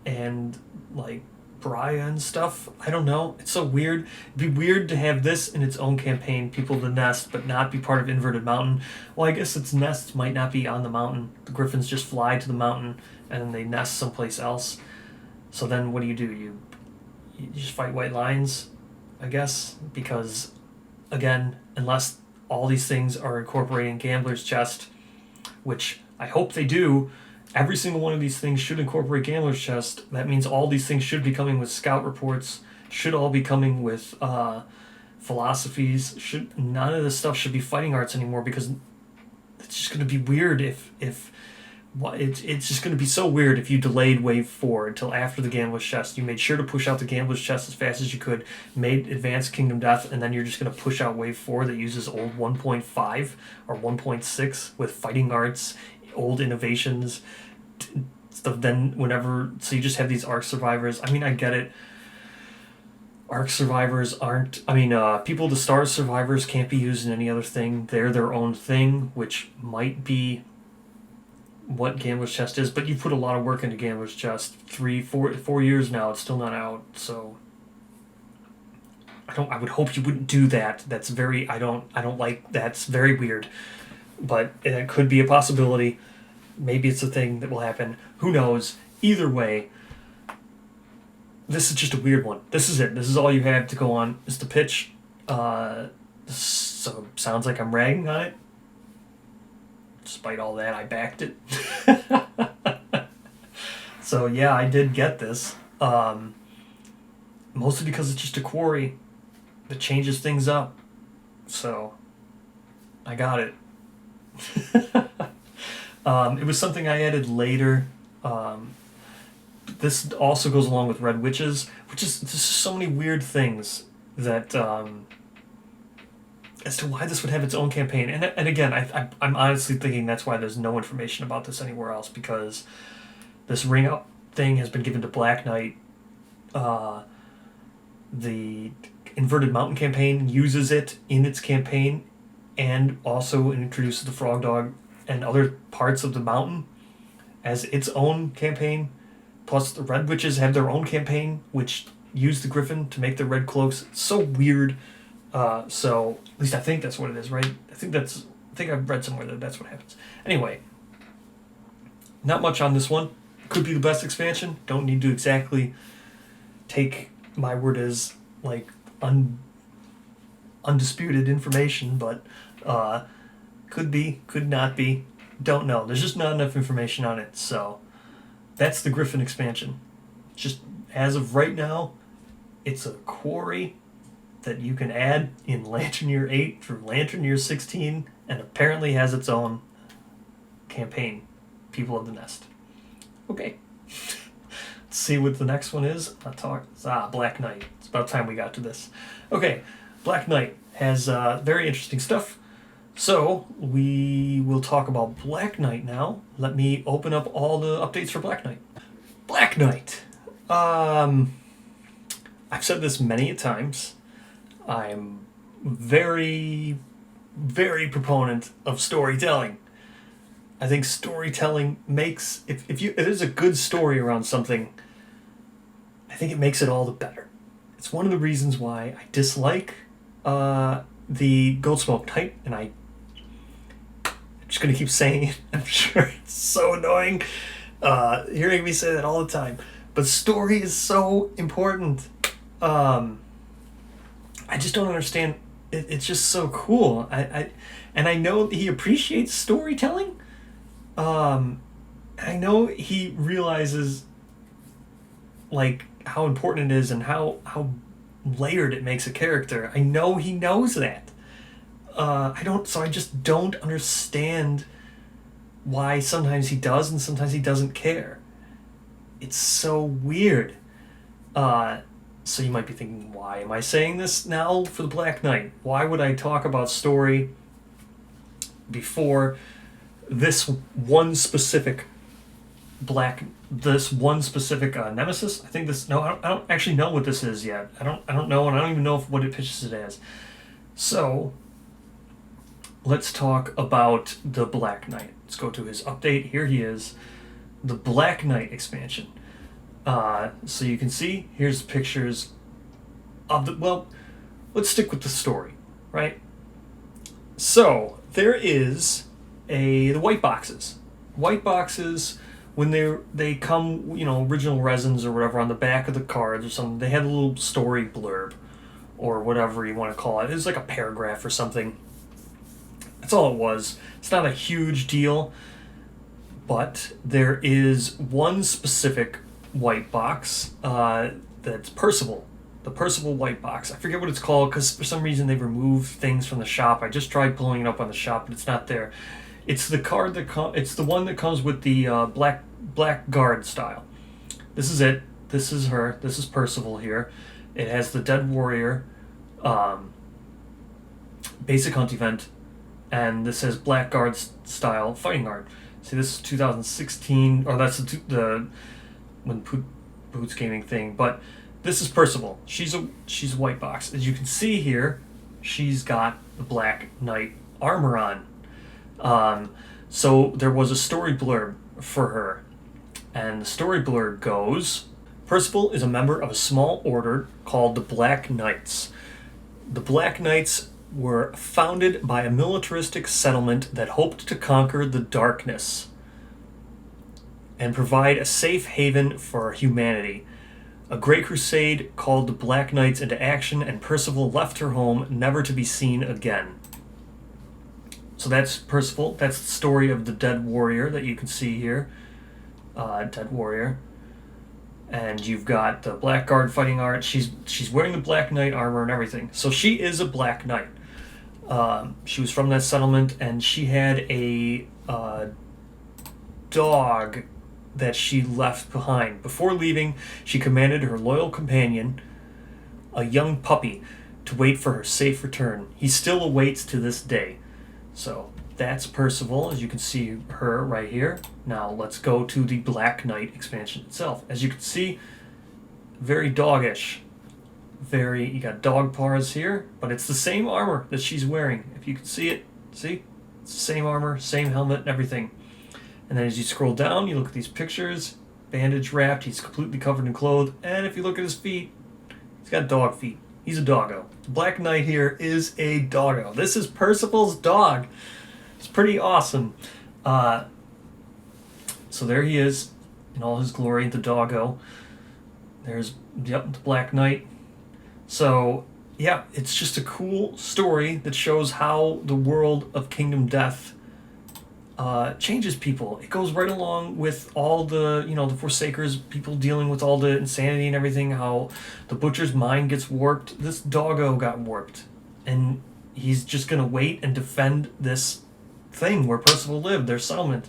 and, like, Pariah and stuff? I don't know. It's so weird. It'd be weird to have this in its own campaign, People of the Nest, but not be part of Inverted Mountain. Well, I guess its nests might not be on the mountain. The Gryphons just fly to the mountain, and then they nest someplace else. So then what do? You just fight white lions, I guess, because, again, unless all these things are incorporating Gambler's Chest, which I hope they do, every single one of these things should incorporate Gambler's Chest. That means all these things should be coming with scout reports, should all be coming with philosophies. None of this stuff should be fighting arts anymore, because it's just going to be weird if it's just going to be so weird if you delayed Wave 4 until after the Gambler's Chest. You made sure to push out the Gambler's Chest as fast as you could, made Advanced Kingdom Death, and then you're just going to push out Wave 4 that uses old 1.5 or 1.6 with fighting arts, old innovations, stuff. Then whenever... So you just have these Arc Survivors. I mean, I get it. Arc Survivors aren't... I mean, People of the Stars Survivors can't be used in any other thing. They're their own thing, which might be what Gambler's Chest is, but you put a lot of work into Gambler's Chest. 4 years now, it's still not out, so I would hope you wouldn't do that. That's very... I don't like... That's very weird. But it could be a possibility. Maybe it's a thing that will happen. Who knows? Either way, this is just a weird one. This is it. This is all you have to go on, is the pitch. So sounds like I'm ragging on it. Despite all that, I backed it. So yeah, I did get this. Mostly because it's just a quarry that changes things up. So I got it. It was something I added later. This also goes along with Red Witches, which is just so many weird things that as to why this would have its own campaign. And again, I'm honestly thinking that's why there's no information about this anywhere else, because this ring up thing has been given to Black Knight. The Inverted Mountain campaign uses it in its campaign and also introduces the Frogdog and other parts of the mountain as its own campaign. Plus, the Red Witches have their own campaign, which use the Gryphon to make their red cloaks. It's so weird. So, at least I think that's what it is, right? I think I've read somewhere that that's what happens. Anyway, not much on this one. Could be the best expansion. Don't need to exactly take my word as, like, undisputed information, but could be, could not be. Don't know. There's just not enough information on it, so that's the Griffith expansion. Just as of right now, it's a quarry that you can add in Lantern Year 8 through Lantern Year 16, and apparently has its own campaign, People of the Nest. Okay. Let's see what the next one is. Black Knight. It's about time we got to this. Okay, Black Knight has very interesting stuff. So, we will talk about Black Knight now. Let me open up all the updates for Black Knight. Black Knight. I've said this many a times. I'm very, very proponent of storytelling. I think storytelling makes... If there's a good story around something, I think it makes it all the better. It's one of the reasons why I dislike the Goldsmoke Knight, and I'm just going to keep saying it. I'm sure it's so annoying hearing me say that all the time. But story is so important. I just don't understand. It's just so cool. And I know he appreciates storytelling. I know he realizes, like, how important it is and how layered it makes a character. I know he knows that. I just don't understand why sometimes he does and sometimes he doesn't care. It's so weird. So you might be thinking, why am I saying this now for the Black Knight? Why would I talk about story before this one specific nemesis? I think this... No, I don't actually know what this is yet. I don't know, and I don't even know what it pitches it as. So, let's talk about the Black Knight. Let's go to his update. Here he is. The Black Knight expansion. So you can see, here's pictures of the... Well, let's stick with the story, right? So, there is the white boxes. White boxes, when they come, original resins or whatever on the back of the cards or something, they had a little story blurb or whatever you want to call it. It was like a paragraph or something. That's all it was. It's not a huge deal, but there is one specific white box that's Percival. The Percival White Box. I forget what it's called because for some reason they've removed things from the shop. I just tried pulling it up on the shop, but it's not there. It's the card that it's the one that comes with the black guard style. This is it. This is her. This is Percival here. It has the Dead Warrior, basic hunt event, and this says Black Guard style fighting guard. See, this is 2016, or that's the when Boots Gaming thing. But this is Percival. She's a white box. As you can see here, she's got the Black Knight armor on. So there was a story blurb for her, and the story blurb goes: Percival is a member of a small order called the Black Knights. The Black Knights were founded by a militaristic settlement that hoped to conquer the darkness and provide a safe haven for humanity. A great crusade called the Black Knights into action, and Percival left her home, never to be seen again. So that's Percival. That's the story of the Dead Warrior that you can see here. Dead Warrior. And you've got the Black Guard fighting art. She's wearing the Black Knight armor and everything. So she is a Black Knight. She was from that settlement, and she had a dog that she left behind. Before leaving, she commanded her loyal companion, a young puppy, to wait for her safe return. He still awaits to this day. So that's Percival, as you can see her right here. Now let's go to the Black Knight expansion itself. As you can see, very doggish. You got dog paws here, but it's the same armor that she's wearing. If you can see it, see? It's the same armor, same helmet, and everything. And then as you scroll down, you look at these pictures. Bandage wrapped, he's completely covered in clothes. And if you look at his feet, he's got dog feet. He's a doggo. The Black Knight here is a doggo. This is Percival's dog. It's pretty awesome. So there he is in all his glory, the doggo. There's, the Black Knight. So, yeah, it's just a cool story that shows how the world of Kingdom Death changes people. It goes right along with all the, the Forsakers, people dealing with all the insanity and everything, how the Butcher's mind gets warped. This doggo got warped. And he's just going to wait and defend this thing where Percival lived, their settlement.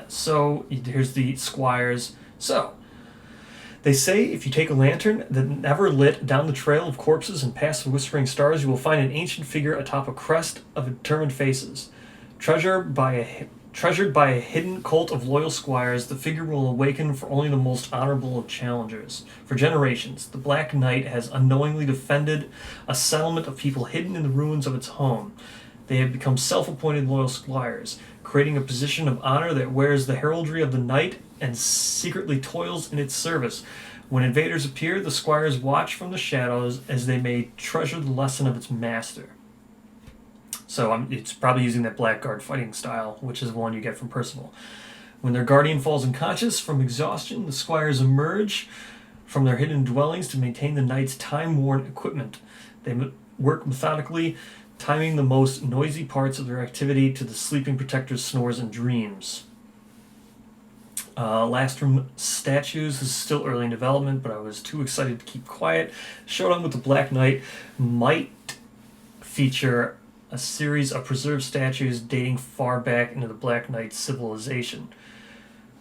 So here's the Squires. So they say if you take a lantern that never lit down the trail of corpses and past the whispering stars, you will find an ancient figure atop a crest of determined faces. Treasured by a hidden cult of loyal squires, the figure will awaken for only the most honorable of challengers. For generations, the Black Knight has unknowingly defended a settlement of people hidden in the ruins of its home. They have become self-appointed loyal squires, creating a position of honor that wears the heraldry of the knight and secretly toils in its service. When invaders appear, the squires watch from the shadows as they may treasure the lesson of its master. So it's probably using that Blackguard fighting style, which is the one you get from Percival. When their guardian falls unconscious from exhaustion, the squires emerge from their hidden dwellings to maintain the knight's time-worn equipment. They work methodically, timing the most noisy parts of their activity to the sleeping protector's snores and dreams. Last room statues. This is still early in development, but I was too excited to keep quiet. Showdown with the Black Knight might feature a series of preserved statues dating far back into the Black Knight civilization.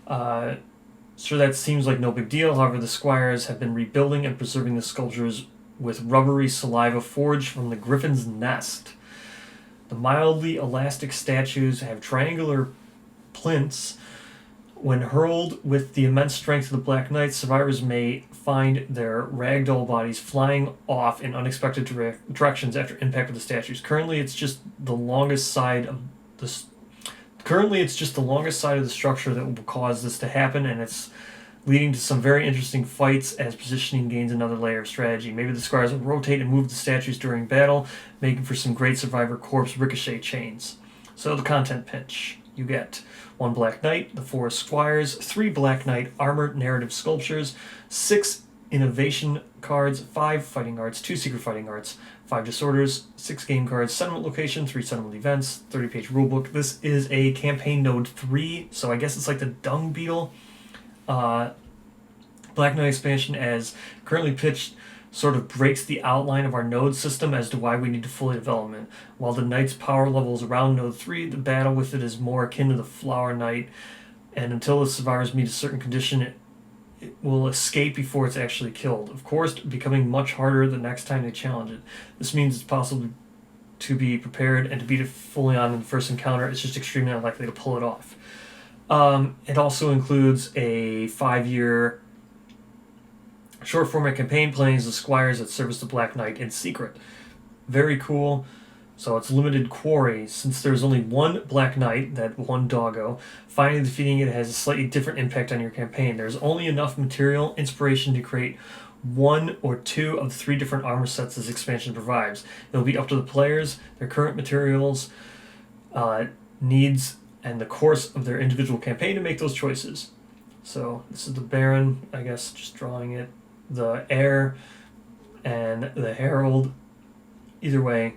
Sure, that seems like no big deal. However, the Squires have been rebuilding and preserving the sculptures with rubbery saliva forged from the Griffon's nest. The mildly elastic statues have triangular plinths. When hurled with the immense strength of the Black Knight, survivors may find their ragdoll bodies flying off in unexpected directions after impact with the statues. Currently, it's just the longest side of the structure that will cause this to happen, and it's leading to some very interesting fights as positioning gains another layer of strategy. Maybe the Squires will rotate and move the statues during battle, making for some great survivor corpse ricochet chains. So the content pitch. You get 1 Black Knight, the 4 Squires, 3 Black Knight armored narrative sculptures, 6 innovation cards, 5 fighting arts, 2 secret fighting arts, 5 disorders, 6 game cards, settlement location, 3 settlement events, 30-page rulebook. This is a campaign node 3, so I guess it's like the Dung Beetle. Black Knight expansion as currently pitched sort of breaks the outline of our node system as to why we need to fully development. While the Knight's power level is around node 3, the battle with it is more akin to the Flower Knight, and until the survivors meet a certain condition, it will escape before it's actually killed. Of course, becoming much harder the next time they challenge it. This means it's possible to be prepared and to beat it fully on in the first encounter. It's just extremely unlikely to pull it off. It also includes a 5-year short format campaign playing as the Squires that service the Black Knight in secret. Very cool. So it's limited quarry. Since there's only one Black Knight, that one doggo, finding and defeating it has a slightly different impact on your campaign. There's only enough material inspiration to create 1 or 2 of the 3 different armor sets this expansion provides. It'll be up to the players, their current materials, needs, and the course of their individual campaign to make those choices. So this is the Baron, I guess, just drawing it, the Heir, and the Herald. Either way,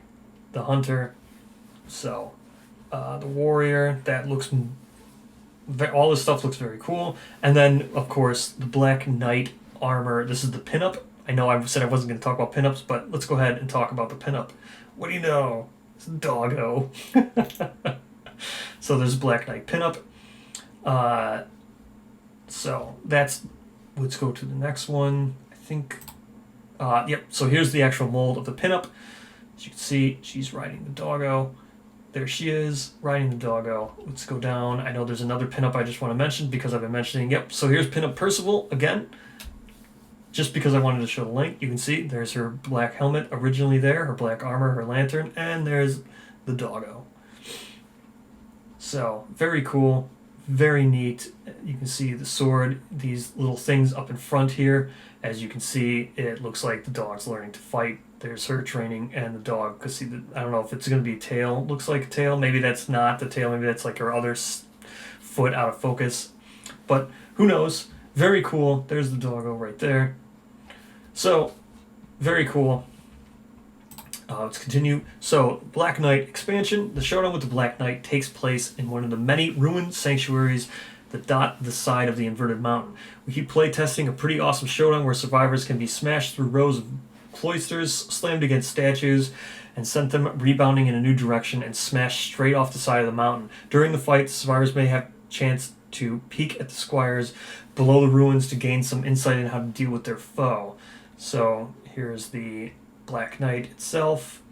the Hunter. So the Warrior, that looks, all this stuff looks very cool. And then, of course, the Black Knight armor. This is the pinup. I know I said I wasn't going to talk about pinups, but let's go ahead and talk about the pinup. What do you know? It's a doggo. So there's a Black Knight pinup. So that's, let's go to the next one. I think, yep, so here's the actual mold of the pinup. As you can see, she's riding the doggo. There she is, riding the doggo. Let's go down. I know there's another pinup I just want to mention because I've been mentioning, yep, so here's pinup Percival again. Just because I wanted to show the link, you can see there's her black helmet originally there, her black armor, her lantern, and there's the doggo. So, very cool, very neat. You can see the sword, these little things up in front here. As you can see, it looks like the dog's learning to fight. There's her training and the dog. Cause see, I don't know if it's going to be a tail. Looks like a tail. Maybe that's not the tail. Maybe that's like her other foot out of focus. But who knows? Very cool. There's the doggo right there. So, very cool. Let's continue. So, Black Knight expansion. The showdown with the Black Knight takes place in one of the many ruined sanctuaries that dot the side of the inverted mountain. We keep playtesting a pretty awesome showdown where survivors can be smashed through rows of cloisters, slammed against statues, and sent them rebounding in a new direction and smashed straight off the side of the mountain. During the fight, the survivors may have a chance to peek at the Squires below the ruins to gain some insight in how to deal with their foe. So here's the Black Knight itself.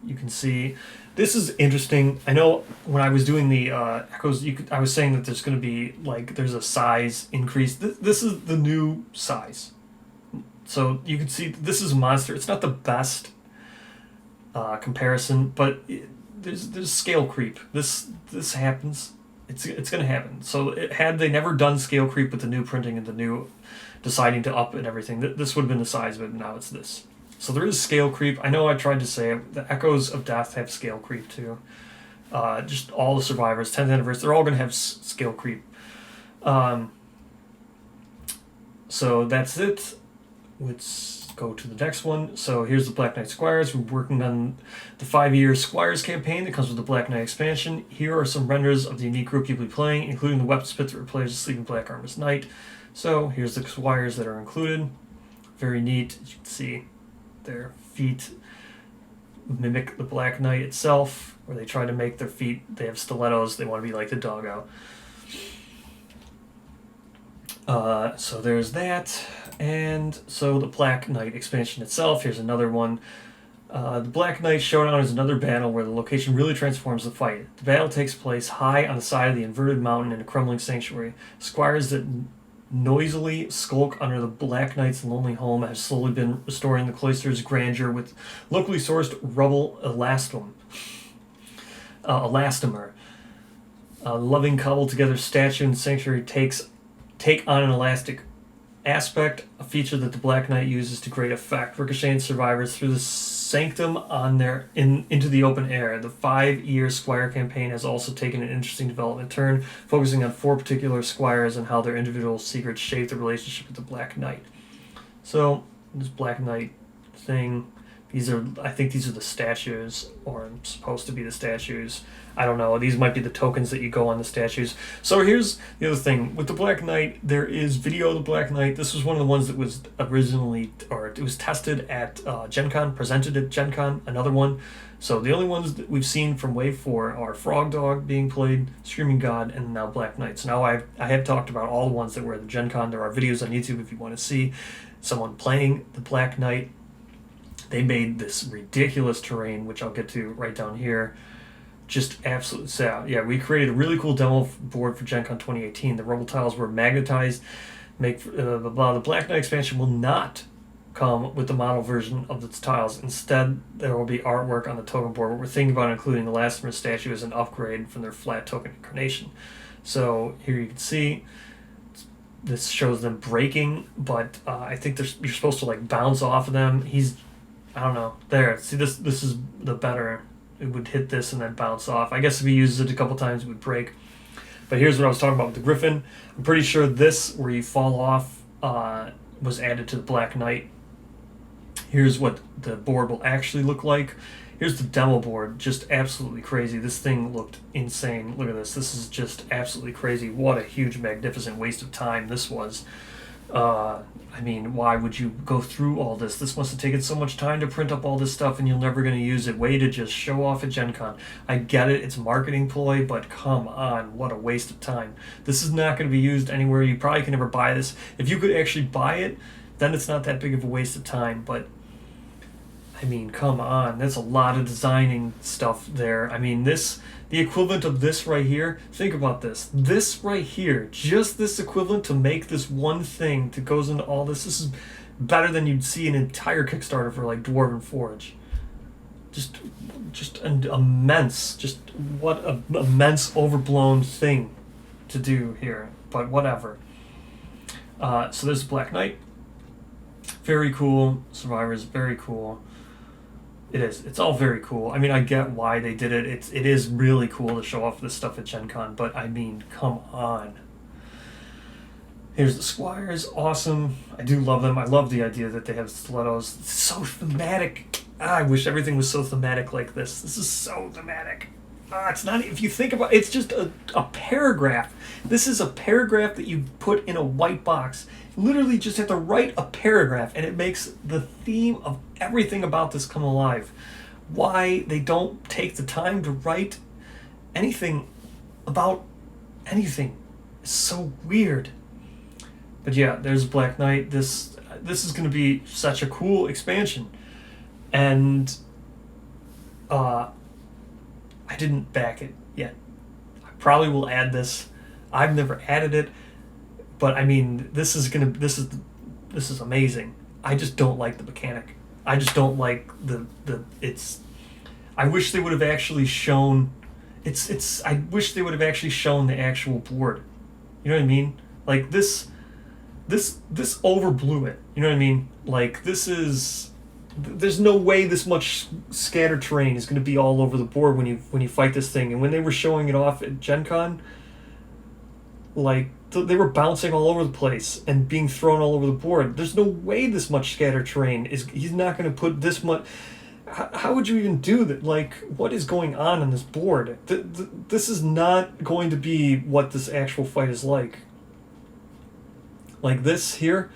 You can see this is interesting. I know when I was doing the echoes, I was saying that there's going to be like there's a size increase. This is the new size. So you can see this is a monster. It's not the best comparison, but there's scale creep. This happens. It's going to happen. So had they never done scale creep with the new printing and the new deciding to up and everything, this would have been the size of it, and now it's this. So there is scale creep. I know I tried to say it. The Echoes of Death have scale creep too. Just all the survivors, 10th anniversary, they're all going to have scale creep. So that's it. Let's go to the next one. So here's the Black Knight Squires. We're working on the 5-year Squires campaign that comes with the Black Knight expansion. Here are some renders of the unique group you'll be playing, including the weapons pit that replaces the Sleeping Black Armor's Knight. So here's the Squires that are included. Very neat. As you can see, their feet mimic the Black Knight itself, where they try to make their feet, they have stilettos, they want to be like the doggo. So there's that. And so the Black Knight expansion itself, here's another one. The Black Knight Showdown is another battle where the location really transforms the fight. The battle takes place high on the side of the inverted mountain in a crumbling sanctuary. Squires that noisily skulk under the Black Knight's lonely home have slowly been restoring the cloister's grandeur with locally sourced rubble elastomer. A loving cobbled together statue in the sanctuary take on an elastic aspect, a feature that the Black Knight uses to great effect, ricocheting survivors through the sanctum into the open air. The 5-year Squire campaign has also taken an interesting development turn, focusing on 4 particular Squires and how their individual secrets shape the relationship with the Black Knight. So, this Black Knight thing, I think these are the statues, or supposed to be the statues. I don't know. These might be the tokens that you go on the statues. So here's the other thing. With the Black Knight, there is video of the Black Knight. This was one of the ones that was originally, or it was tested at Gen Con, presented at Gen Con, another one. So the only ones that we've seen from Wave 4 are Frogdog being played, Screaming God, and now Black Knight. So now I have talked about all the ones that were at the Gen Con. There are videos on YouTube if you want to see someone playing the Black Knight. They made this ridiculous terrain, which I'll get to right down here. Just absolutely sad. Yeah, we created a really cool demo board for Gen Con 2018. The rubble tiles were magnetized. The Black Knight expansion will not come with the model version of the tiles. Instead, there will be artwork on the token board. What we're thinking about including the Elastomer statue as an upgrade from their flat token incarnation. So here you can see this shows them breaking, but I think you're supposed to like bounce off of them. I don't know. There, see this is the better. It would hit this and then bounce off. I guess if he uses it a couple times, it would break. But here's what I was talking about with the Gryphon. I'm pretty sure this, where you fall off, was added to the Black Knight. Here's what the board will actually look like. Here's the demo board. Just absolutely crazy. This thing looked insane. Look at this. This is just absolutely crazy. What a huge, magnificent waste of time this was. I mean, why would you go through all this? This must have taken so much time to print up all this stuff and you're never going to use it. Way to just show off at Gen Con. I get it, it's a marketing ploy, but come on, what a waste of time. This is not going to be used anywhere. You probably can never buy this. If you could actually buy it, then it's not that big of a waste of time, but I mean, come on. There's a lot of designing stuff there. I mean, the equivalent of this right here, think about this. This right here, just this equivalent to make this one thing that goes into all this. This is better than you'd see an entire Kickstarter for like Dwarven Forge. Just an immense, just what an immense overblown thing to do here. But whatever. So there's the Black Knight. Very cool. Survivors, very cool. It is. It's all very cool. I mean, I get why they did it. It is really cool to show off this stuff at Gen Con, but I mean, come on. Here's the Squires. Awesome. I do love them. I love the idea that they have stilettos. It's so thematic. I wish everything was so thematic like this. This is so thematic. It's not, if you think about it, it's just a paragraph. This is a paragraph that you put in a white box. Literally just have to write a paragraph and it makes the theme of everything about this come alive. Why they don't take the time to write anything about anything is so weird. But yeah, there's Black Knight. This is going to be such a cool expansion. And I didn't back it yet. I probably will add this. I've never added it, but I mean, this is amazing. I just don't like the mechanic. I just don't like I wish they would have actually shown I wish they would have actually shown the actual board. You know what I mean? Like this overblew it. You know what I mean? Like there's no way this much scattered terrain is going to be all over the board when you fight this thing. And when they were showing it off at Gen Con, like they were bouncing all over the place and being thrown all over the board. There's no way this much scattered terrain he's not going to put this much. How would you even do that? Like, what is going on this board? This is not going to be what this actual fight is like. Like this here,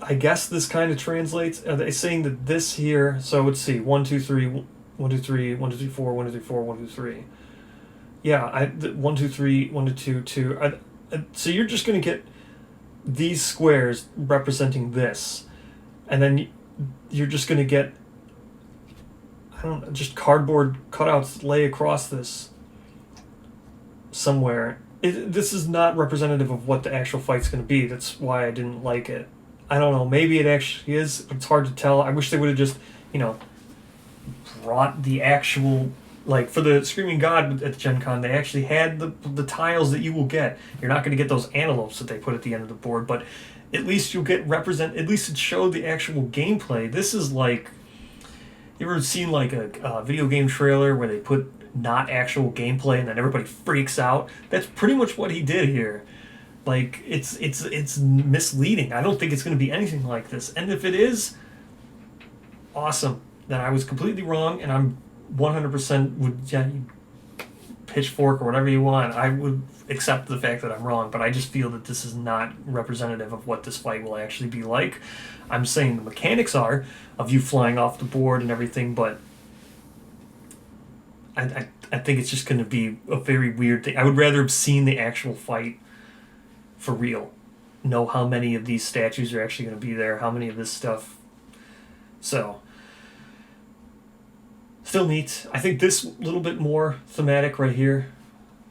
I guess this kind of translates. Are they saying that this here? So let's see. 1, 2, 3, 1, 2, 3, 1, 2, 3, 4, 1, 2, 3, 4, 1, 2, 3. Yeah, 1, 2, 3, 1, 2, 2, 2. So you're just going to get these squares representing this, and then you're just going to get, I don't know, just cardboard cutouts lay across this somewhere. This is not representative of what the actual fight's going to be. That's why I didn't like it. I don't know. Maybe it actually is, but it's hard to tell. I wish they would have just, brought the actual, like for the Screaming God at Gen Con, they actually had the tiles that you will get. You're not going to get those antelopes that they put at the end of the board, but at least you'll get at least it showed the actual gameplay. This is like, you ever seen like a video game trailer where they put not actual gameplay and then everybody freaks out? That's pretty much what he did here. Like, it's misleading. I don't think it's going to be anything like this. And if it is, awesome. then I was completely wrong, and I'm 100% would, yeah, you pitchfork or whatever you want. I would accept the fact that I'm wrong, but I just feel that this is not representative of what this fight will actually be like. I'm saying the mechanics are of you flying off the board and everything, but I think it's just going to be a very weird thing. I would rather have seen the actual fight for real. Know how many of these statues are actually going to be there, how many of this stuff. So, still neat. I think this little bit more thematic right here,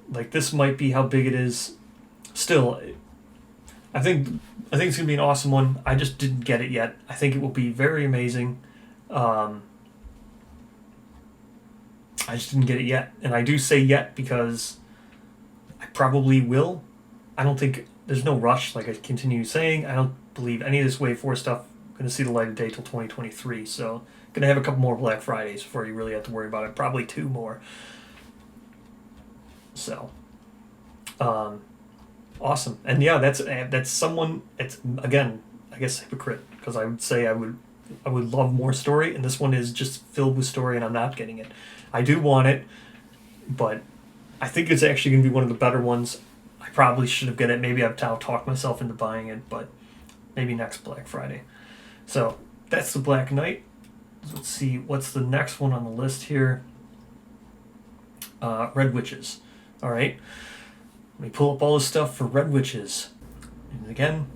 like this might be how big it is. Still, I think it's gonna be an awesome one. I just didn't get it yet. I think it will be very amazing. I just didn't get it yet, and I do say yet because I probably will. I don't think there's no rush. Like I continue saying, I don't believe any of this Wave 4 stuff going to see the light of day till 2023. So going to have a couple more Black Fridays before you really have to worry about it. Probably 2 more. So, awesome. And yeah, that's someone. It's again, I guess hypocrite, because I would say I would love more story, and this one is just filled with story, and I'm not getting it. I do want it, but I think it's actually going to be one of the better ones. I probably should have got it. Maybe I've talked myself into buying it, but maybe next Black Friday. So that's the Black Knight. Let's see, what's the next one on the list here? Red Witches. All right. Let me pull up all this stuff for Red Witches. And again,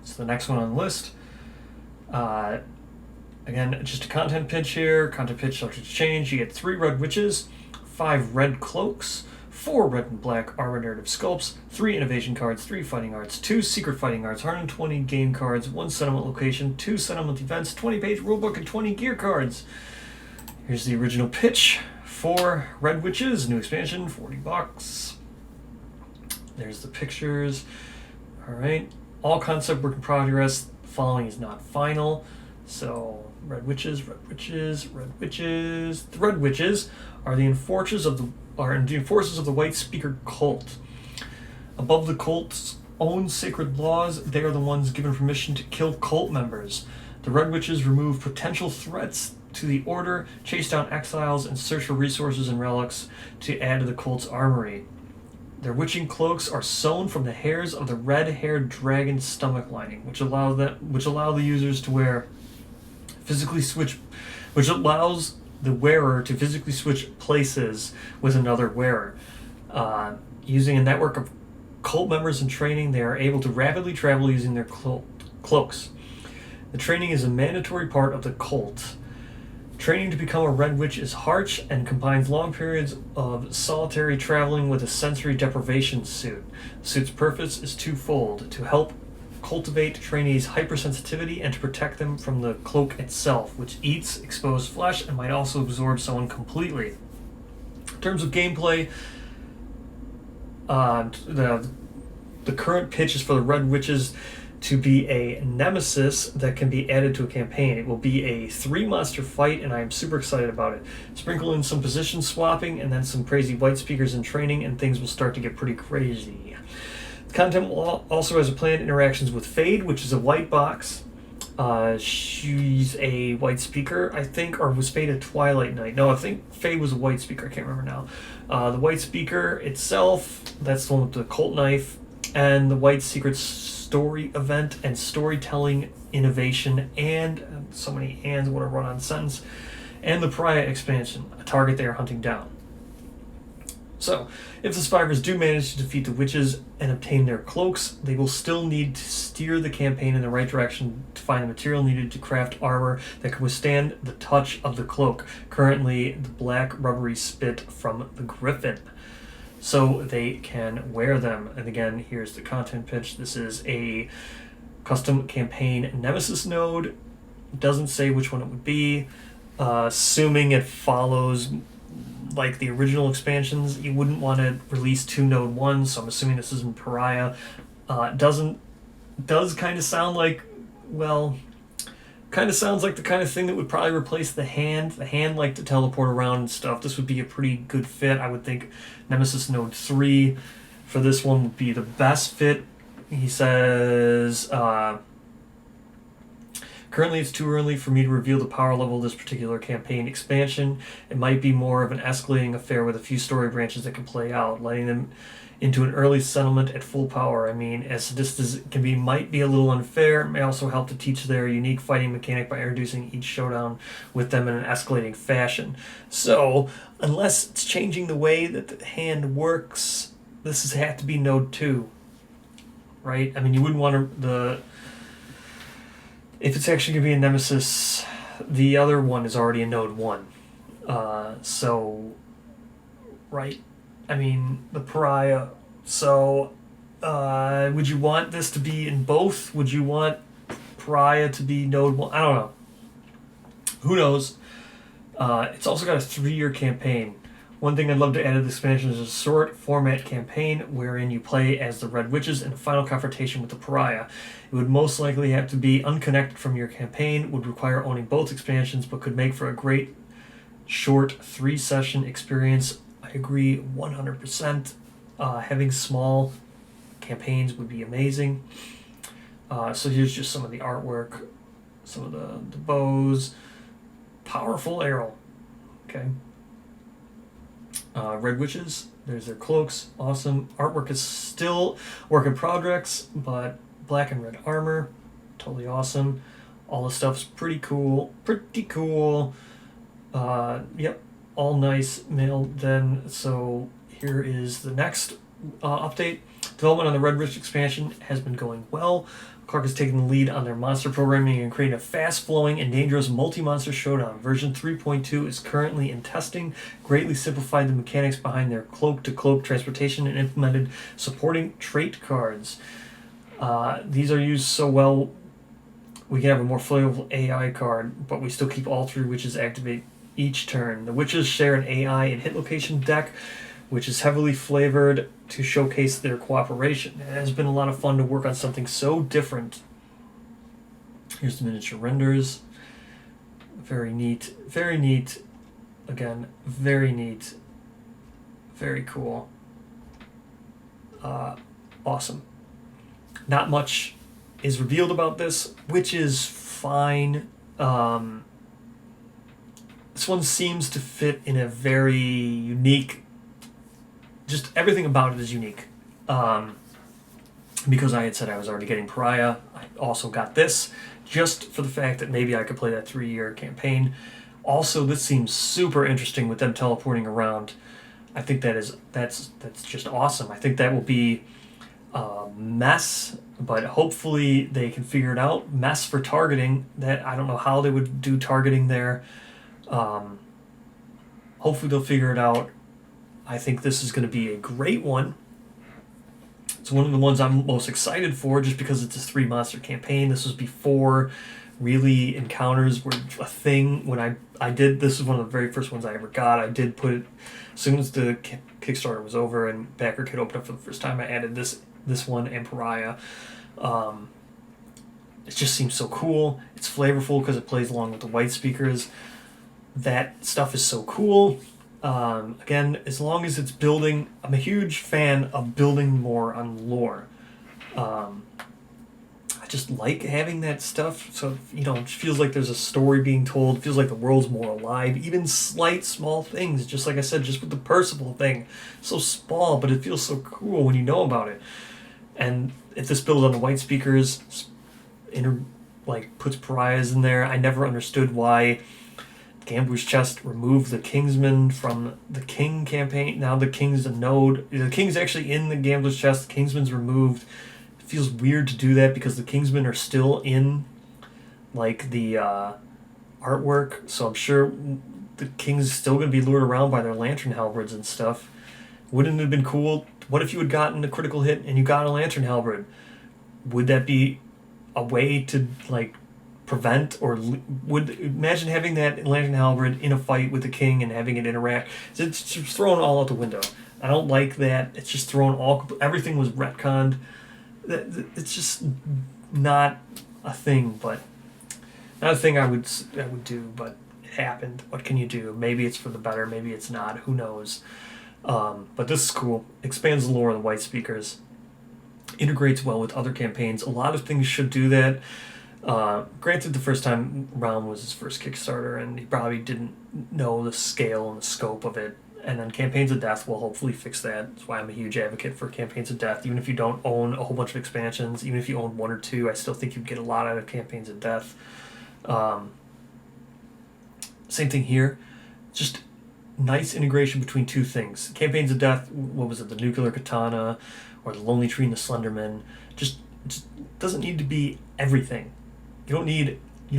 it's the next one on the list. Again, just a content pitch here. Content pitch subject to change. You get 3 Red Witches, 5 red cloaks, 4 red and black armor narrative sculpts, 3 innovation cards, 3 fighting arts, 2 secret fighting arts, 120 game cards, 1 settlement location, 2 settlement events, 20-page rulebook, and 20 gear cards. Here's the original pitch for Red Witches, new expansion, $40. There's the pictures. All right. All concept work in progress. The following is not final. So, Red Witches, Red Witches, Red Witches. The Red Witches are the enforcers of the White Speaker cult. Above the cult's own sacred laws, they are the ones given permission to kill cult members. The Red Witches remove potential threats to the Order, chase down exiles, and search for resources and relics to add to the cult's armory. Their witching cloaks are sewn from the hairs of the red-haired dragon's stomach lining, which allow the users to which allows the wearer to physically switch places with another wearer. Using a network of cult members in training, they are able to rapidly travel using their cloaks. The training is a mandatory part of the cult. Training to become a Red Witch is harsh and combines long periods of solitary traveling with a sensory deprivation suit. The suit's purpose is twofold: to help cultivate trainees' hypersensitivity and to protect them from the cloak itself, which eats exposed flesh and might also absorb someone completely. In terms of gameplay, the current pitch is for the Red Witches to be a nemesis that can be added to a campaign. It will be a 3-monster fight, and I am super excited about it. Sprinkle in some position swapping and then some crazy white speakers in training, and things will start to get pretty crazy. The content will also has a planned interactions with Fade, which is a white box. She's a white speaker, I think, or was Fade a Twilight Knight? No, I think Fade was a white speaker. I can't remember now. The white speaker itself, that's the one with the cult knife, and the white secret story event and storytelling innovation, and so many hands want to run on sentence, and the Pariah expansion, a target they are hunting down. So, if the survivors do manage to defeat the witches and obtain their cloaks, they will still need to steer the campaign in the right direction to find the material needed to craft armor that can withstand the touch of the cloak, currently the black rubbery spit from the Gryphon, so they can wear them. And again, here's the content pitch. This is a custom campaign nemesis node. Doesn't say which one it would be. Assuming it follows like the original expansions, you wouldn't want to release 2 node 1, so I'm assuming this isn't Pariah. Does kind of sound like, well, kind of sounds like the kind of thing that would probably replace the hand. The hand like to teleport around and stuff. This would be a pretty good fit. I would think Nemesis Node 3 for this one would be the best fit. He says, Currently, it's too early for me to reveal the power level of this particular campaign expansion. It might be more of an escalating affair with a few story branches that can play out, letting them into an early settlement at full power. I mean, as sadistic as it can be, might be a little unfair. It may also help to teach their unique fighting mechanic by introducing each showdown with them in an escalating fashion. So, unless it's changing the way that the hand works, this has had to be Node 2. Right? I mean, you wouldn't want to... If it's actually going to be a Nemesis, the other one is already a Node 1. So... Right? I mean, the Pariah. So, would you want this to be in both? Would you want Pariah to be Node 1? I don't know. Who knows? It's also got a 3-year campaign. One thing I'd love to add to the expansion is a short format campaign wherein you play as the Red Witches in a final confrontation with the Pariah. It would most likely have to be unconnected from your campaign, would require owning both expansions, but could make for a great short 3-session experience. I agree 100%. Having small campaigns would be amazing. So here's just some of the artwork, some of the bows. Powerful arrow. Okay. Red Witches, there's their cloaks, awesome. Artwork is still work in progress, but black and red armor, totally awesome. All the stuff's pretty cool, Yep, all nice mailed then. So here is the next update. Development on the Red Witch expansion has been going well. Clark has taken the lead on their monster programming and creating a fast-flowing and dangerous multi-monster showdown. Version 3.2 is currently in testing, greatly simplified the mechanics behind their cloak-to-cloak transportation and implemented supporting trait cards. These are used so well, we can have a more flavorful AI card, but we still keep all 3 witches activate each turn. The witches share an AI and hit location deck, which is heavily flavored to showcase their cooperation. It has been a lot of fun to work on something so different. Here's the miniature renders. Very neat. Very neat. Again, very neat. Very cool. Awesome. Not much is revealed about this, which is fine. This one seems to fit in a very unique... Just everything about it is unique. Because I had said I was already getting Pariah, I also got this, just for the fact that maybe I could play that 3-year campaign. Also, this seems super interesting with them teleporting around. I think that's just awesome. I think that will be a mess, but hopefully they can figure it out. Mess for targeting. That I don't know how they would do targeting there. Hopefully they'll figure it out. I think this is going to be a great one. It's one of the ones I'm most excited for just because it's a 3-monster campaign. This was before really encounters were a thing. When I did, this is one of the very first ones I ever got. I did put it, as soon as the Kickstarter was over and Backer Kit opened up for the first time, I added this one and Pariah. It just seems so cool. It's flavorful because it plays along with the white speakers. That stuff is so cool. Again, as long as it's building, I'm a huge fan of building more on lore. I just like having that stuff, so, it feels like there's a story being told, it feels like the world's more alive, even slight, small things, just like I said, just with the Percival thing. So small, but it feels so cool when you know about it. And if this builds on the white speakers, puts Pariahs in there, I never understood why Gambler's Chest removed the Kingsman from the King campaign. Now the King's a node. The King's actually in the Gambler's Chest. The Kingsman's removed. It feels weird to do that because the Kingsmen are still in, the artwork. So I'm sure the King's still going to be lured around by their lantern halberds and stuff. Wouldn't it have been cool? What if you had gotten a critical hit and you got a lantern halberd? Would that be a way to, prevent or would imagine having that lantern halberd in a fight with the king and having it interact? It's just thrown all out the window. I don't like that. It's just thrown everything was retconned. It's just not a thing, but not a thing I would do, but it happened. What can you do? Maybe it's for the better, maybe it's not, who knows. But this is cool. Expands the lore of the white speakers. Integrates well with other campaigns. A lot of things should do that. Granted, the first time round was his first Kickstarter, and he probably didn't know the scale and the scope of it. And then Campaigns of Death will hopefully fix that. That's why I'm a huge advocate for Campaigns of Death. Even if you don't own a whole bunch of expansions, even if you own 1 or 2, I still think you get a lot out of Campaigns of Death. Same thing here. Just nice integration between two things. Campaigns of Death, what was it, the Nuclear Katana, or the Lonely Tree and the Slenderman, just doesn't need to be everything. You don't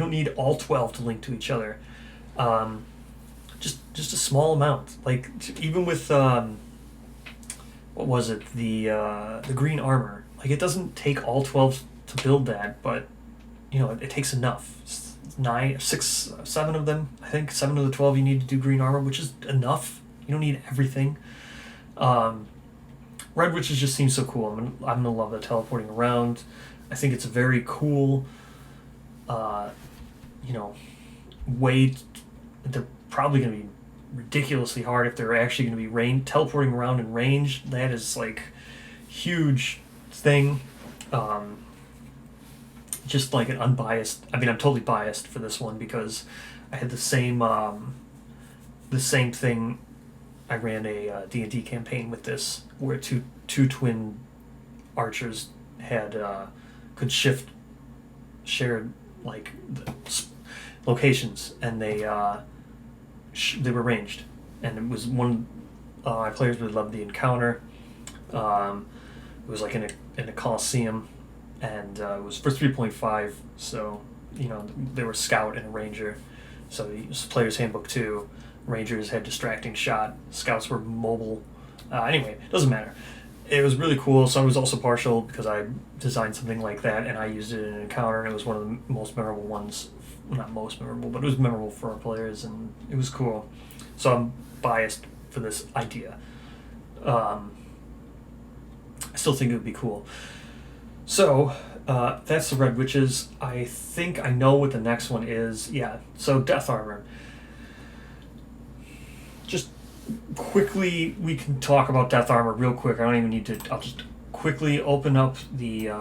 need all 12 to link to each other. Just a small amount. Like even with what was it, the green armor. Like it doesn't take all 12 to build that, but it takes enough. 7 of them. I think 7 of the 12 you need to do green armor, which is enough. You don't need everything. Red Witches just seems so cool. I'm gonna love the teleporting around. I think it's a very cool, way. They're probably gonna be ridiculously hard if they're actually gonna be teleporting around in range. That is like huge thing. Just like an unbiased. I mean, I'm totally biased for this one because I had the same thing. I ran a D&D campaign with this where two twin archers had could shared like locations, and they were ranged, and it was one. My players really loved the encounter. It was like in a coliseum, and it was for 3.5. So they were scout and a ranger. So the player's handbook 2. Rangers had distracting shot. Scouts were mobile. Anyway, doesn't matter. It was really cool. So I was also partial because I designed something like that, and I used it in an encounter, and it was one of the most memorable ones. Not most memorable, but it was memorable for our players, and it was cool. So I'm biased for this idea. I still think it would be cool. So that's the Red Witches. I think I know what the next one is. Yeah, so Death Armor. Just quickly, we can talk about Death Armor real quick. I don't even need to. I'll just quickly open up the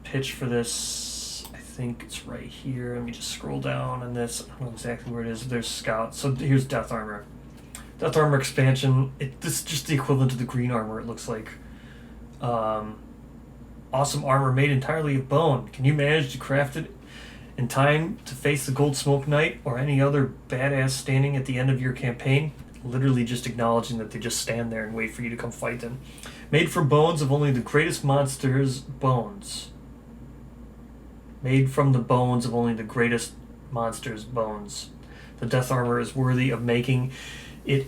pitch for this. I think it's right here. Let me just scroll down on this. I don't know exactly where it is. There's Scout. So here's Death Armor. Death Armor expansion. This is just the equivalent to the green armor, it looks like. Awesome armor made entirely of bone. Can you manage to craft it in time to face the Gold Smoke Knight or any other badass standing at the end of your campaign? Literally just acknowledging that they just stand there and wait for you to come fight them. Made from bones of only the greatest monsters' bones. Made from the bones of only the greatest monsters' bones. The Death Armor is worthy of making it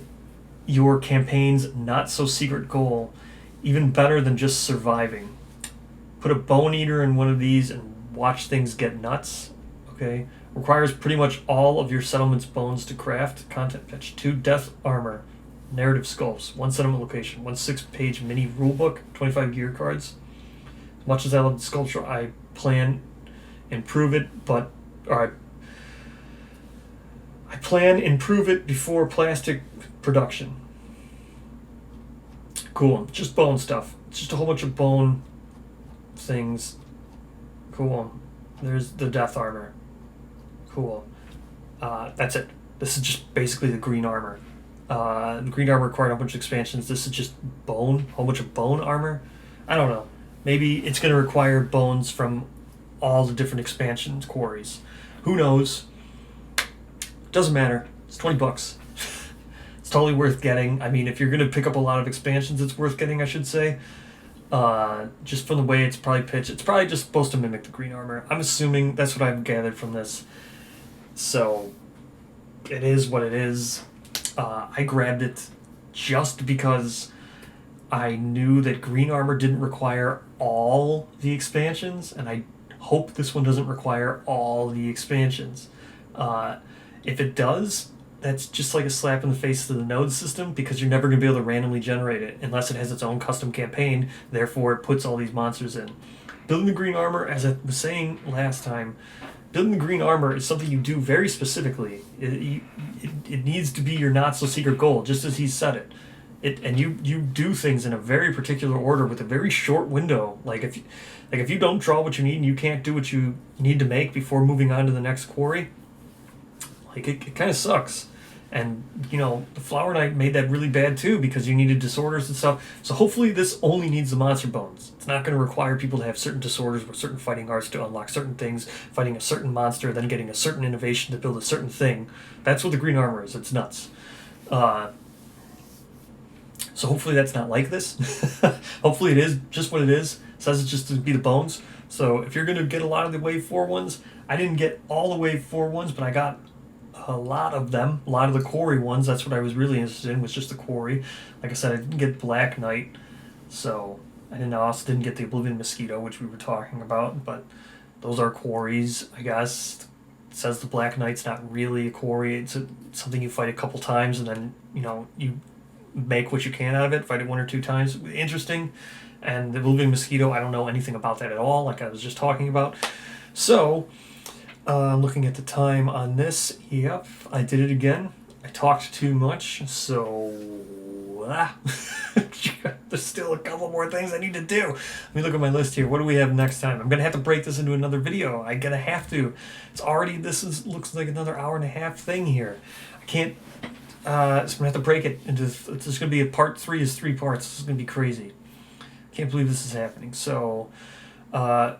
your campaign's not-so-secret goal, even better than just surviving. Put a Bone Eater in one of these and watch things get nuts. Okay? Requires pretty much all of your settlement's bones to craft. Content pitch. 2 Death Armor. Narrative sculpts. 1 settlement location. 1 6-page mini rulebook. 25 gear cards. As much as I love the sculpture, I plan improve it, I plan improve it before plastic production. Cool. Just bone stuff. It's just a whole bunch of bone things. Cool. There's the Death Armor. Cool. That's it. This is just basically the green armor. The green armor required a bunch of expansions. This is just bone, a whole bunch of bone armor. I don't know. Maybe it's going to require bones from all the different expansions quarries. Who knows? Doesn't matter. It's $20. It's totally worth getting. I mean, if you're going to pick up a lot of expansions, it's worth getting, I should say. Just from the way it's probably pitched. It's probably just supposed to mimic the green armor. I'm assuming that's what I've gathered from this. So, it is what it is. I grabbed it just because I knew that green armor didn't require all the expansions, and I hope this one doesn't require all the expansions. If it does, that's just like a slap in the face to the node system, because you're never going to be able to randomly generate it unless it has its own custom campaign. Therefore, it puts all these monsters in. Building the green armor, as I was saying last time, building the green armor is something you do very specifically. It needs to be your not-so-secret goal, just as he said it. and you do things in a very particular order with a very short window. Like if you don't draw what you need and you can't do what you need to make before moving on to the next quarry, like it kind of sucks. And the Flower Knight made that really bad too because you needed disorders and stuff. So hopefully this only needs the monster bones. It's not going to require people to have certain disorders or certain fighting arts to unlock certain things, fighting a certain monster, then getting a certain innovation to build a certain thing. That's what the green armor is. It's nuts. So hopefully that's not like this. Hopefully it is just what it is. It says it's just to be the bones. So if you're going to get a lot of the wave 4 ones, I didn't get all the wave 4 ones, but I got a lot of them. A lot of the quarry ones. That's what I was really interested in, was just the quarry. Like I said, I didn't get Black Knight. So I also didn't get the Oblivion Mosquito, which we were talking about. But those are quarries, I guess. It says the Black Knight's not really a quarry. It's something you fight a couple times and then, you make what you can out of it, fight it 1 or 2 times. Interesting. And the Oblivion Mosquito, I don't know anything about that at all, like I was just talking about. So, I'm looking at the time on this. Yep, I did it again. I talked too much, so... There's still a couple more things I need to do. Let me look at my list here. What do we have next time? I'm going to have to break this into another video. I'm going to have to. It's already, looks like another hour and a half thing here. I can't... so I'm going to have to break it into... It's just going to be part 3 is 3 parts. This is going to be crazy. Can't believe this is happening. So, to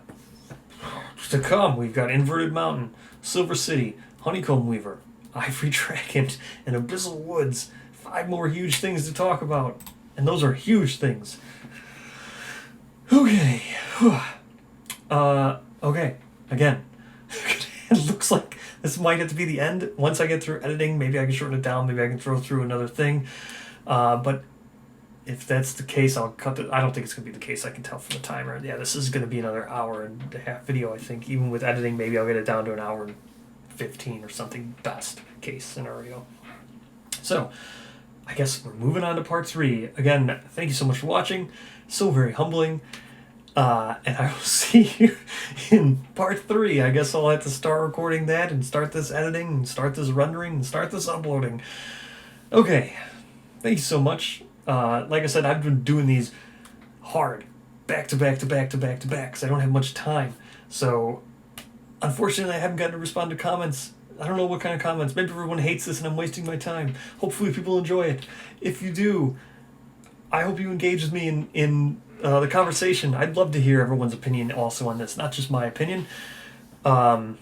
come, we've got Inverted Mountain, Silver City, Honeycomb Weaver, Ivory Dragon, and Abyssal Woods. 5 more huge things to talk about. And those are huge things. Okay. Okay. Again. It looks like this might have to be the end. Once I get through editing, maybe I can shorten it down. Maybe I can throw through another thing. But if that's the case, I'll cut it. I don't think it's going to be the case. I can tell from the timer. Yeah, this is going to be another hour and a half video, I think. Even with editing, maybe I'll get it down to an hour and 15 or something, best case scenario. So, I guess we're moving on to part 3. Again, thank you so much for watching. So very humbling. And I will see you in part 3. I guess I'll have to start recording that and start this editing and start this rendering and start this uploading. Okay. Thank you so much. Like I said, I've been doing these hard, back to back to back to back to back, because I don't have much time. So, unfortunately, I haven't gotten to respond to comments. I don't know what kind of comments. Maybe everyone hates this and I'm wasting my time. Hopefully people enjoy it. If you do, I hope you engage with me in the conversation. I'd love to hear everyone's opinion also on this, not just my opinion. I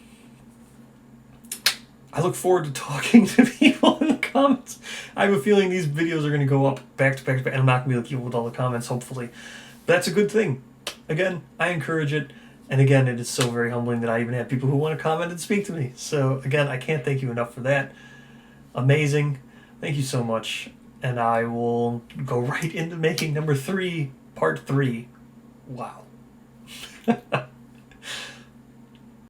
look forward to talking to people in the comments. I have a feeling these videos are going to go up back to back to back, and I'm not going to be able to keep up with all the comments, hopefully. But that's a good thing. Again, I encourage it. And again, it is so very humbling that I even have people who want to comment and speak to me. So again, I can't thank you enough for that. Amazing. Thank you so much. And I will go right into making number 3, part 3. Wow.